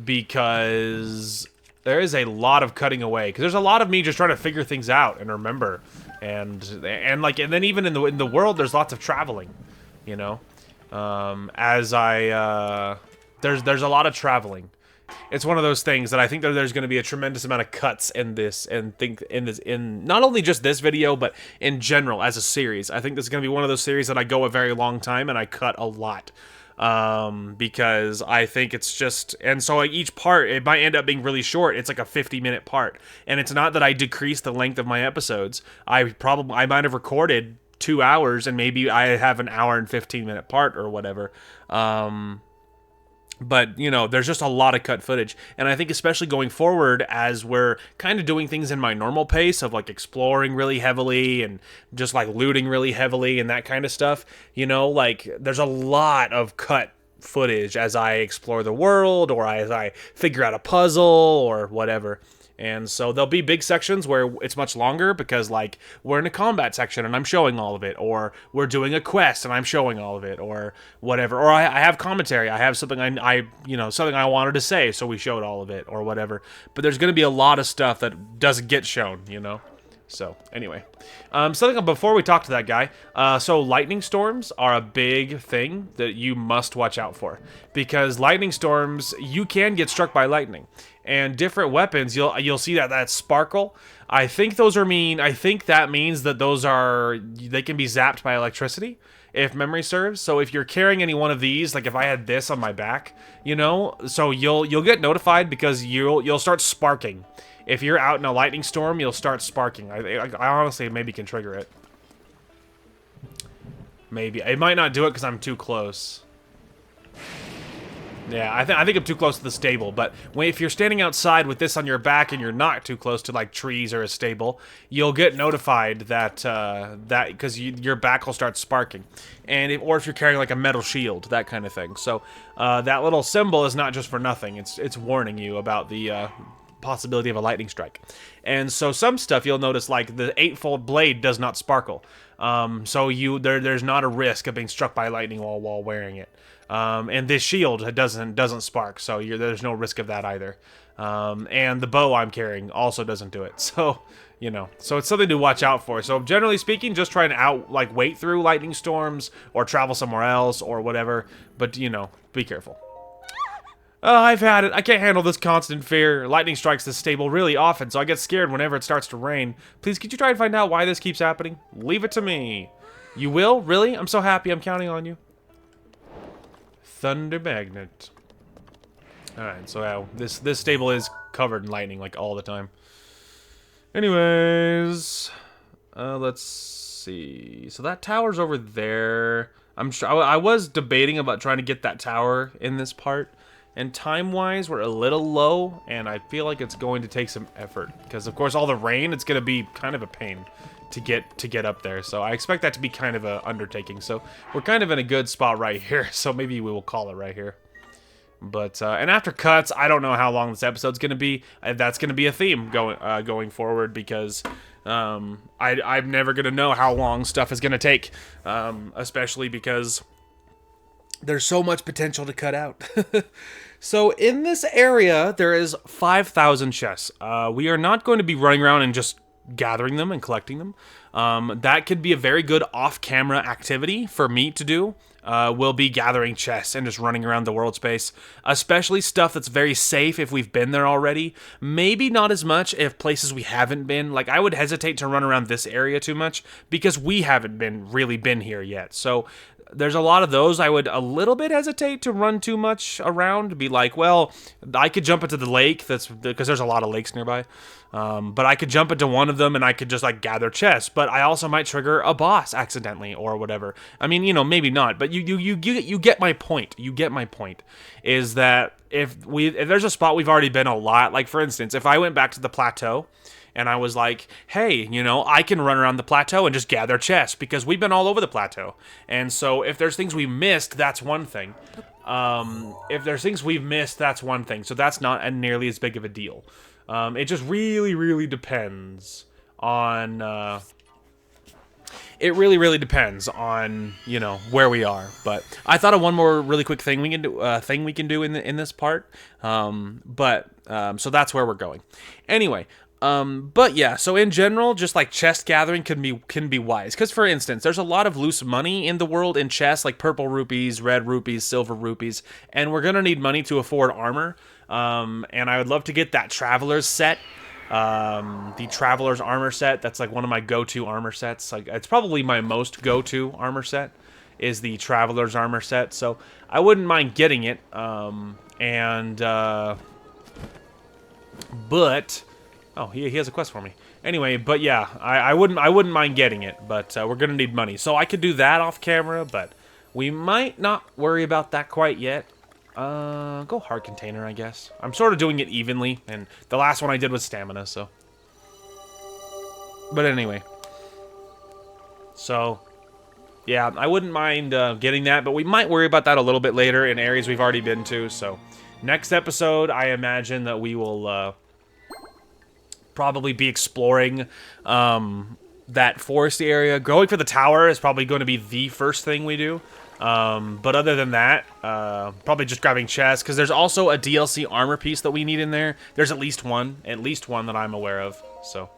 Speaker 1: Because there is a lot of cutting away. Because there's a lot of me just trying to figure things out and remember. And then even in the world, there's lots of traveling, you know? There's a lot of traveling. It's one of those things that I think that there's going to be a tremendous amount of cuts in this, and in not only just this video, but in general as a series. I think this is going to be one of those series that I go a very long time and I cut a lot. Because I think it's just, and so like each part, it might end up being really short. It's like a 50-minute part, and it's not that I decrease the length of my episodes. I might have recorded 2 hours, and maybe I have an hour and 15-minute part or whatever. But, you know, there's just a lot of cut footage. And I think especially going forward, as we're kind of doing things in my normal pace of, like, exploring really heavily and just, like, looting really heavily and that kind of stuff, you know, like, there's a lot of cut footage as I explore the world or as I figure out a puzzle or whatever. And so there'll be big sections where it's much longer because, like, we're in a combat section and I'm showing all of it, or we're doing a quest and I'm showing all of it, or whatever. Or I have commentary. I have something something I wanted to say, so we showed all of it, or whatever. But there's going to be a lot of stuff that doesn't get shown, you know? So, anyway. Something before we talk to that guy. So, lightning storms are a big thing that you must watch out for. Because lightning storms, you can get struck by lightning. And different weapons, you'll see that sparkle. I think that means that they can be zapped by electricity, if memory serves. So if you're carrying any one of these, like if I had this on my back, you know, so you'll get notified because you'll start sparking. If you're out in a lightning storm, you'll start sparking. I honestly maybe can trigger it. Maybe. It might not do it because I'm too close. Yeah, I think I'm too close to the stable, but if you're standing outside with this on your back and you're not too close to, like, trees or a stable, you'll get notified that because your back will start sparking, or if you're carrying, like, a metal shield, that kind of thing. So that little symbol is not just for nothing. It's warning you about the possibility of a lightning strike. And so some stuff you'll notice, like the 8-fold blade does not sparkle. So there's not a risk of being struck by lightning while wearing it. And this shield doesn't spark, so there's no risk of that either. And the bow I'm carrying also doesn't do it. So, you know, so it's something to watch out for. So generally speaking, just try to wait through lightning storms or travel somewhere else or whatever. But, you know, be careful. I've had it. I can't handle this constant fear. Lightning strikes this stable really often, so I get scared whenever it starts to rain. Please, could you try and find out why this keeps happening? Leave it to me. You will? Really? I'm so happy. I'm counting on you. Thunder Magnet. Alright, so this stable is covered in lightning, like, all the time. Anyways, let's see. So that tower's over there. I'm sure I was debating about trying to get that tower in this part. And time-wise, we're a little low, and I feel like it's going to take some effort. Because, of course, all the rain, it's going to be kind of a pain to get up there. So I expect that to be kind of an undertaking. So we're kind of in a good spot right here. So maybe we will call it right here. But, and after cuts, I don't know how long this episode's going to be. That's going to be a theme going forward, because I'm never going to know how long stuff is going to take. Especially because there's so much potential to cut out. So in this area, there is 5,000 chests. We are not going to be running around and just gathering them and collecting them. That could be a very good off-camera activity for me to do. We'll be gathering chests and just running around the world space, especially stuff that's very safe if we've been there already. Maybe not as much if places we haven't been. Like, I would hesitate to run around this area too much because we haven't really been here yet. So there's a lot of those I would a little bit hesitate to run too much around. Be like, well, I could jump into the lake, because there's a lot of lakes nearby. But I could jump into one of them and I could just, like, gather chests. But I also might trigger a boss accidentally or whatever. I mean, you know, maybe not. But you get my point. You get my point. Is that if there's a spot we've already been a lot, like, for instance, if I went back to the plateau and I was like, hey, you know, I can run around the plateau and just gather chests because we've been all over the plateau. And so if there's things we missed, that's one thing. If there's things we've missed, that's one thing. So that's not nearly as big of a deal. It just really, really depends on... it really, really depends on, you know, where we are. But I thought of one more really quick thing we can do in this part. So that's where we're going. Anyway, but yeah, so in general, just like chest gathering can be wise. Because for instance, there's a lot of loose money in the world in chests, like purple rupees, red rupees, silver rupees, and we're gonna need money to afford armor. And I would love to get that Traveler's set. The Traveler's armor set, that's like one of my go-to armor sets. Like, it's probably my most go-to armor set is the Traveler's armor set, so I wouldn't mind getting it. But oh, he has a quest for me. Anyway, but yeah, I wouldn't mind getting it, but we're gonna need money, so I could do that off camera, but we might not worry about that quite yet. Go hard container, I guess. I'm sort of doing it evenly, and the last one I did was stamina, so. But anyway. So, yeah, I wouldn't mind getting that, but we might worry about that a little bit later in areas we've already been to, so. Next episode, I imagine that we will, probably be exploring, that foresty area. Going for the tower is probably going to be the first thing we do. But other than that, probably just grabbing chests, because there's also a DLC armor piece that we need in there. There's at least one that I'm aware of, so.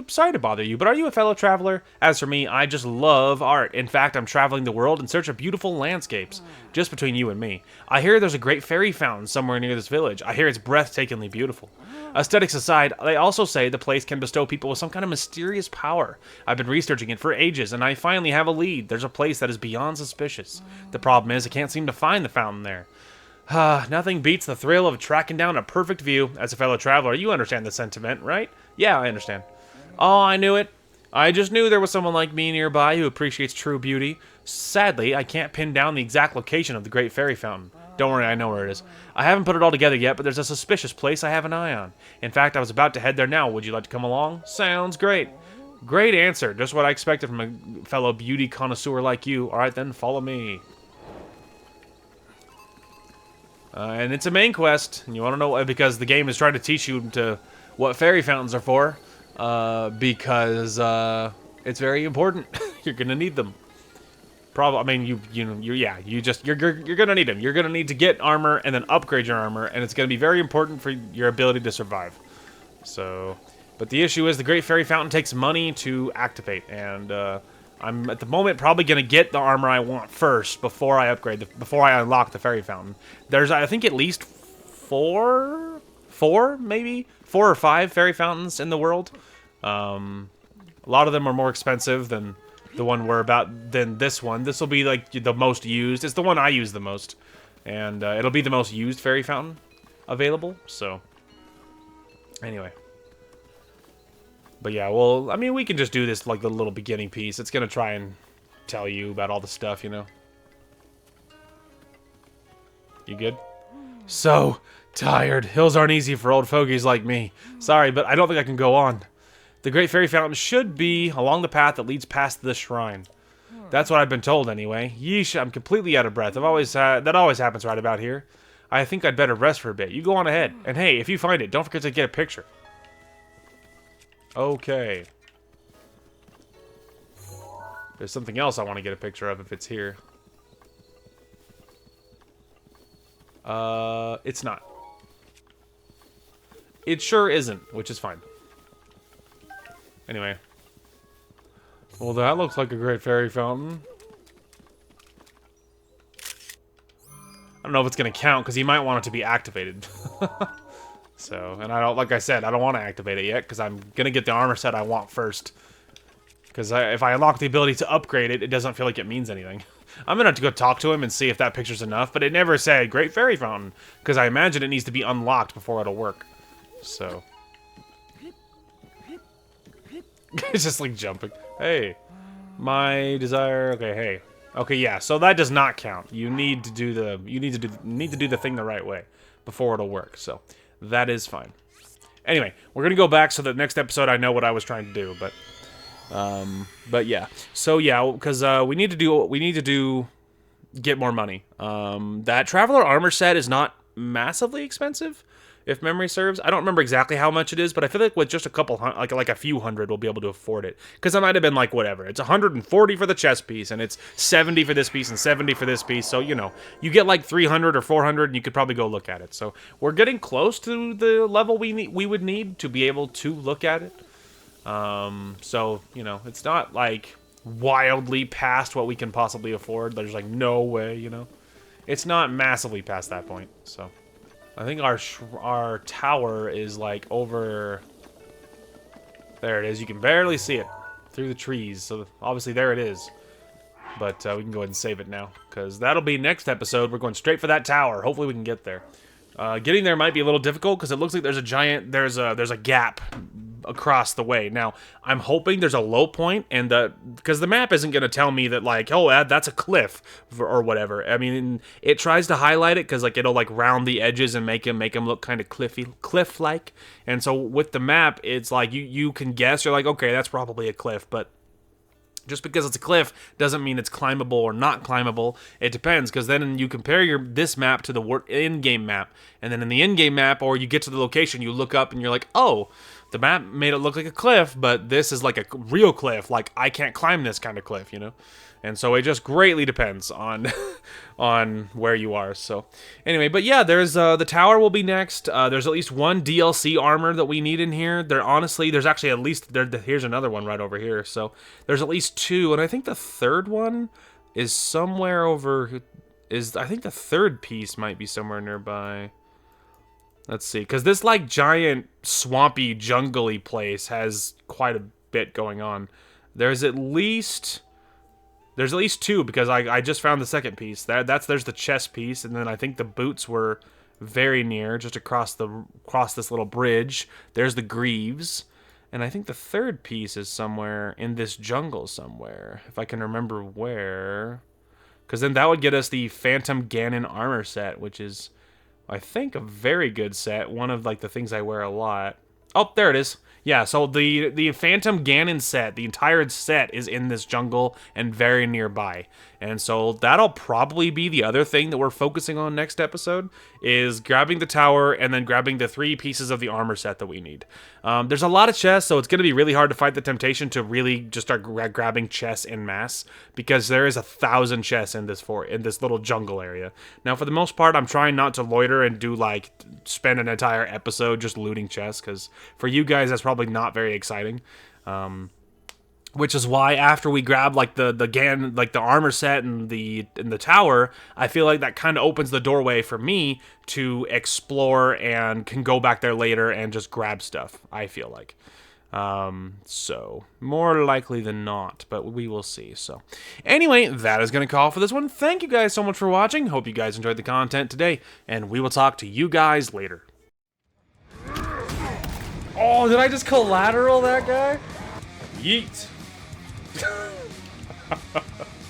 Speaker 1: Sorry to bother you, but are you a fellow traveler? As for me, I just love art. In fact, I'm traveling the world in search of beautiful landscapes. Just between you and me. I hear there's a great fairy fountain somewhere near this village. I hear it's breathtakingly beautiful. Aesthetics aside, they also say the place can bestow people with some kind of mysterious power. I've been researching it for ages, and I finally have a lead. There's a place that is beyond suspicious. The problem is, I can't seem to find the fountain there. Nothing beats the thrill of tracking down a perfect view. As a fellow traveler, you understand the sentiment, right? Yeah, I understand. Oh, I knew it. I just knew there was someone like me nearby who appreciates true beauty. Sadly, I can't pin down the exact location of the Great Fairy Fountain. Don't worry, I know where it is. I haven't put it all together yet, but there's a suspicious place I have an eye on. In fact, I was about to head there now. Would you like to come along? Sounds great. Great answer. Just what I expected from a fellow beauty connoisseur like you. Alright then, follow me. And it's a main quest, and you want to know because the game is trying to teach you what fairy fountains are for, because it's very important. You're gonna need them. Probably, I mean, you're gonna need them. You're gonna need to get armor and then upgrade your armor, and it's gonna be very important for your ability to survive. So, but the issue is the Great Fairy Fountain takes money to activate, and I'm at the moment probably gonna get the armor I want first before I before I unlock the Fairy Fountain. There's, I think, at least four or five fairy fountains in the world. A lot of them are more expensive than the one than this one. This will be like the most used. It's the one I use the most, and it'll be the most used fairy fountain available. So, anyway. But yeah, well, I mean, we can just do this like the little beginning piece. It's gonna try and tell you about all the stuff, you know. You good? So tired. Hills aren't easy for old fogies like me. Sorry, but I don't think I can go on. The Great Fairy Fountain should be along the path that leads past the shrine. That's what I've been told, anyway. Yeesh, I'm completely out of breath. That always happens right about here. I think I'd better rest for a bit. You go on ahead. And hey, if you find it, don't forget to get a picture. Okay. There's something else I want to get a picture of if it's here. It's not. It sure isn't, which is fine. Anyway. Well, that looks like a great fairy fountain. I don't know if it's going to count, because he might want it to be activated. So, and I don't, like I said, I don't want to activate it yet, because I'm going to get the armor set I want first. Because if I unlock the ability to upgrade it, it doesn't feel like it means anything. I'm going to have to go talk to him and see if that picture's enough, but it never said Great Fairy Fountain, because I imagine it needs to be unlocked before it'll work. So. It's just like jumping. Hey. My desire, okay, hey. Okay, yeah, so that does not count. You need to do the thing the right way before it'll work, so that is fine. Anyway, we're gonna go back so that next episode I know what I was trying to do, but yeah. So yeah, because we need to get more money. That Traveler armor set is not massively expensive. if memory serves. I don't remember exactly how much it is, but I feel like with just a couple, like a few hundred, we'll be able to afford it. Because I might have been like, whatever, it's 140 for the chest piece, and it's 70 for this piece, and 70 for this piece. So, you know, you get like 300 or 400, and you could probably go look at it. So we're getting close to the level we would need to be able to look at it. So, you know, it's not like wildly past what we can possibly afford. There's like no way, you know. It's not massively past that point, so... I think our tower is like over... There it is. You can barely see it through the trees. So obviously there it is. But we can go ahead and save it now, because that'll be next episode. We're going straight for that tower. Hopefully we can get there. Getting there might be a little difficult because it looks like there's a giant... There's a gap across the way. Now, I'm hoping there's a low point, and because the map isn't going to tell me that, like, oh, that's a cliff or whatever. I mean, it tries to highlight it because, like, it'll like round the edges and make them look kind of cliff-like. And so with the map, it's like you can guess. You're like, okay, that's probably a cliff, but just because it's a cliff doesn't mean it's climbable or not climbable. It depends, because then you compare this map to the in-game map, and then in the in-game map, or you get to the location, you look up and you're like, oh, the map made it look like a cliff, but this is like a real cliff. Like, I can't climb this kind of cliff, you know? And so it just greatly depends on on where you are. So anyway, but yeah, there's the tower will be next. There's at least one DLC armor that we need in here. There's actually at least here's another one right over here. So there's at least two, and I think the third one is somewhere over. I think the third piece might be somewhere nearby. Let's see, because this like giant swampy jungly place has quite a bit going on. There's at least two, because I just found the second piece. There's the chest piece, and then I think the boots were very near, just across this little bridge. There's the greaves, and I think the third piece is somewhere in this jungle somewhere, if I can remember where. Because then that would get us the Phantom Ganon armor set, which is, I think, a very good set. One of like the things I wear a lot. Oh, there it is. Yeah, so the Phantom Ganon set, the entire set is in this jungle and very nearby. And so that'll probably be the other thing that we're focusing on next episode, is grabbing the tower and then grabbing the 3 pieces of the armor set that we need. There's a lot of chests, so it's going to be really hard to fight the temptation to really just start grabbing chests en masse, because there is 1,000 chests in this little jungle area. Now, for the most part, I'm trying not to loiter and spend an entire episode just looting chests, because for you guys, that's probably not very exciting. Which is why after we grab like the armor set and the tower, I feel like that kind of opens the doorway for me to explore and can go back there later and just grab stuff, I feel like. So more likely than not, but we will see. So anyway, that is going to call for this one. Thank you guys so much for watching. Hope you guys enjoyed the content today, and we will talk to you guys later. Oh, did I just collateral that guy? Yeet.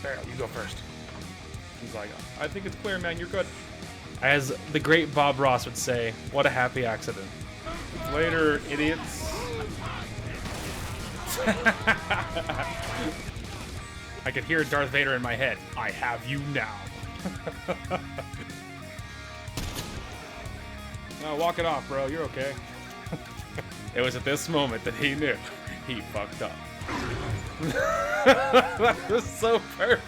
Speaker 1: There, you go first. He's like, I think it's clear, man. You're good. As the great Bob Ross would say, what a happy accident. Later, idiots. I could hear Darth Vader in my head. I have you now. No, walk it off, bro. You're okay. It was at this moment that he knew he fucked up. That was so perfect.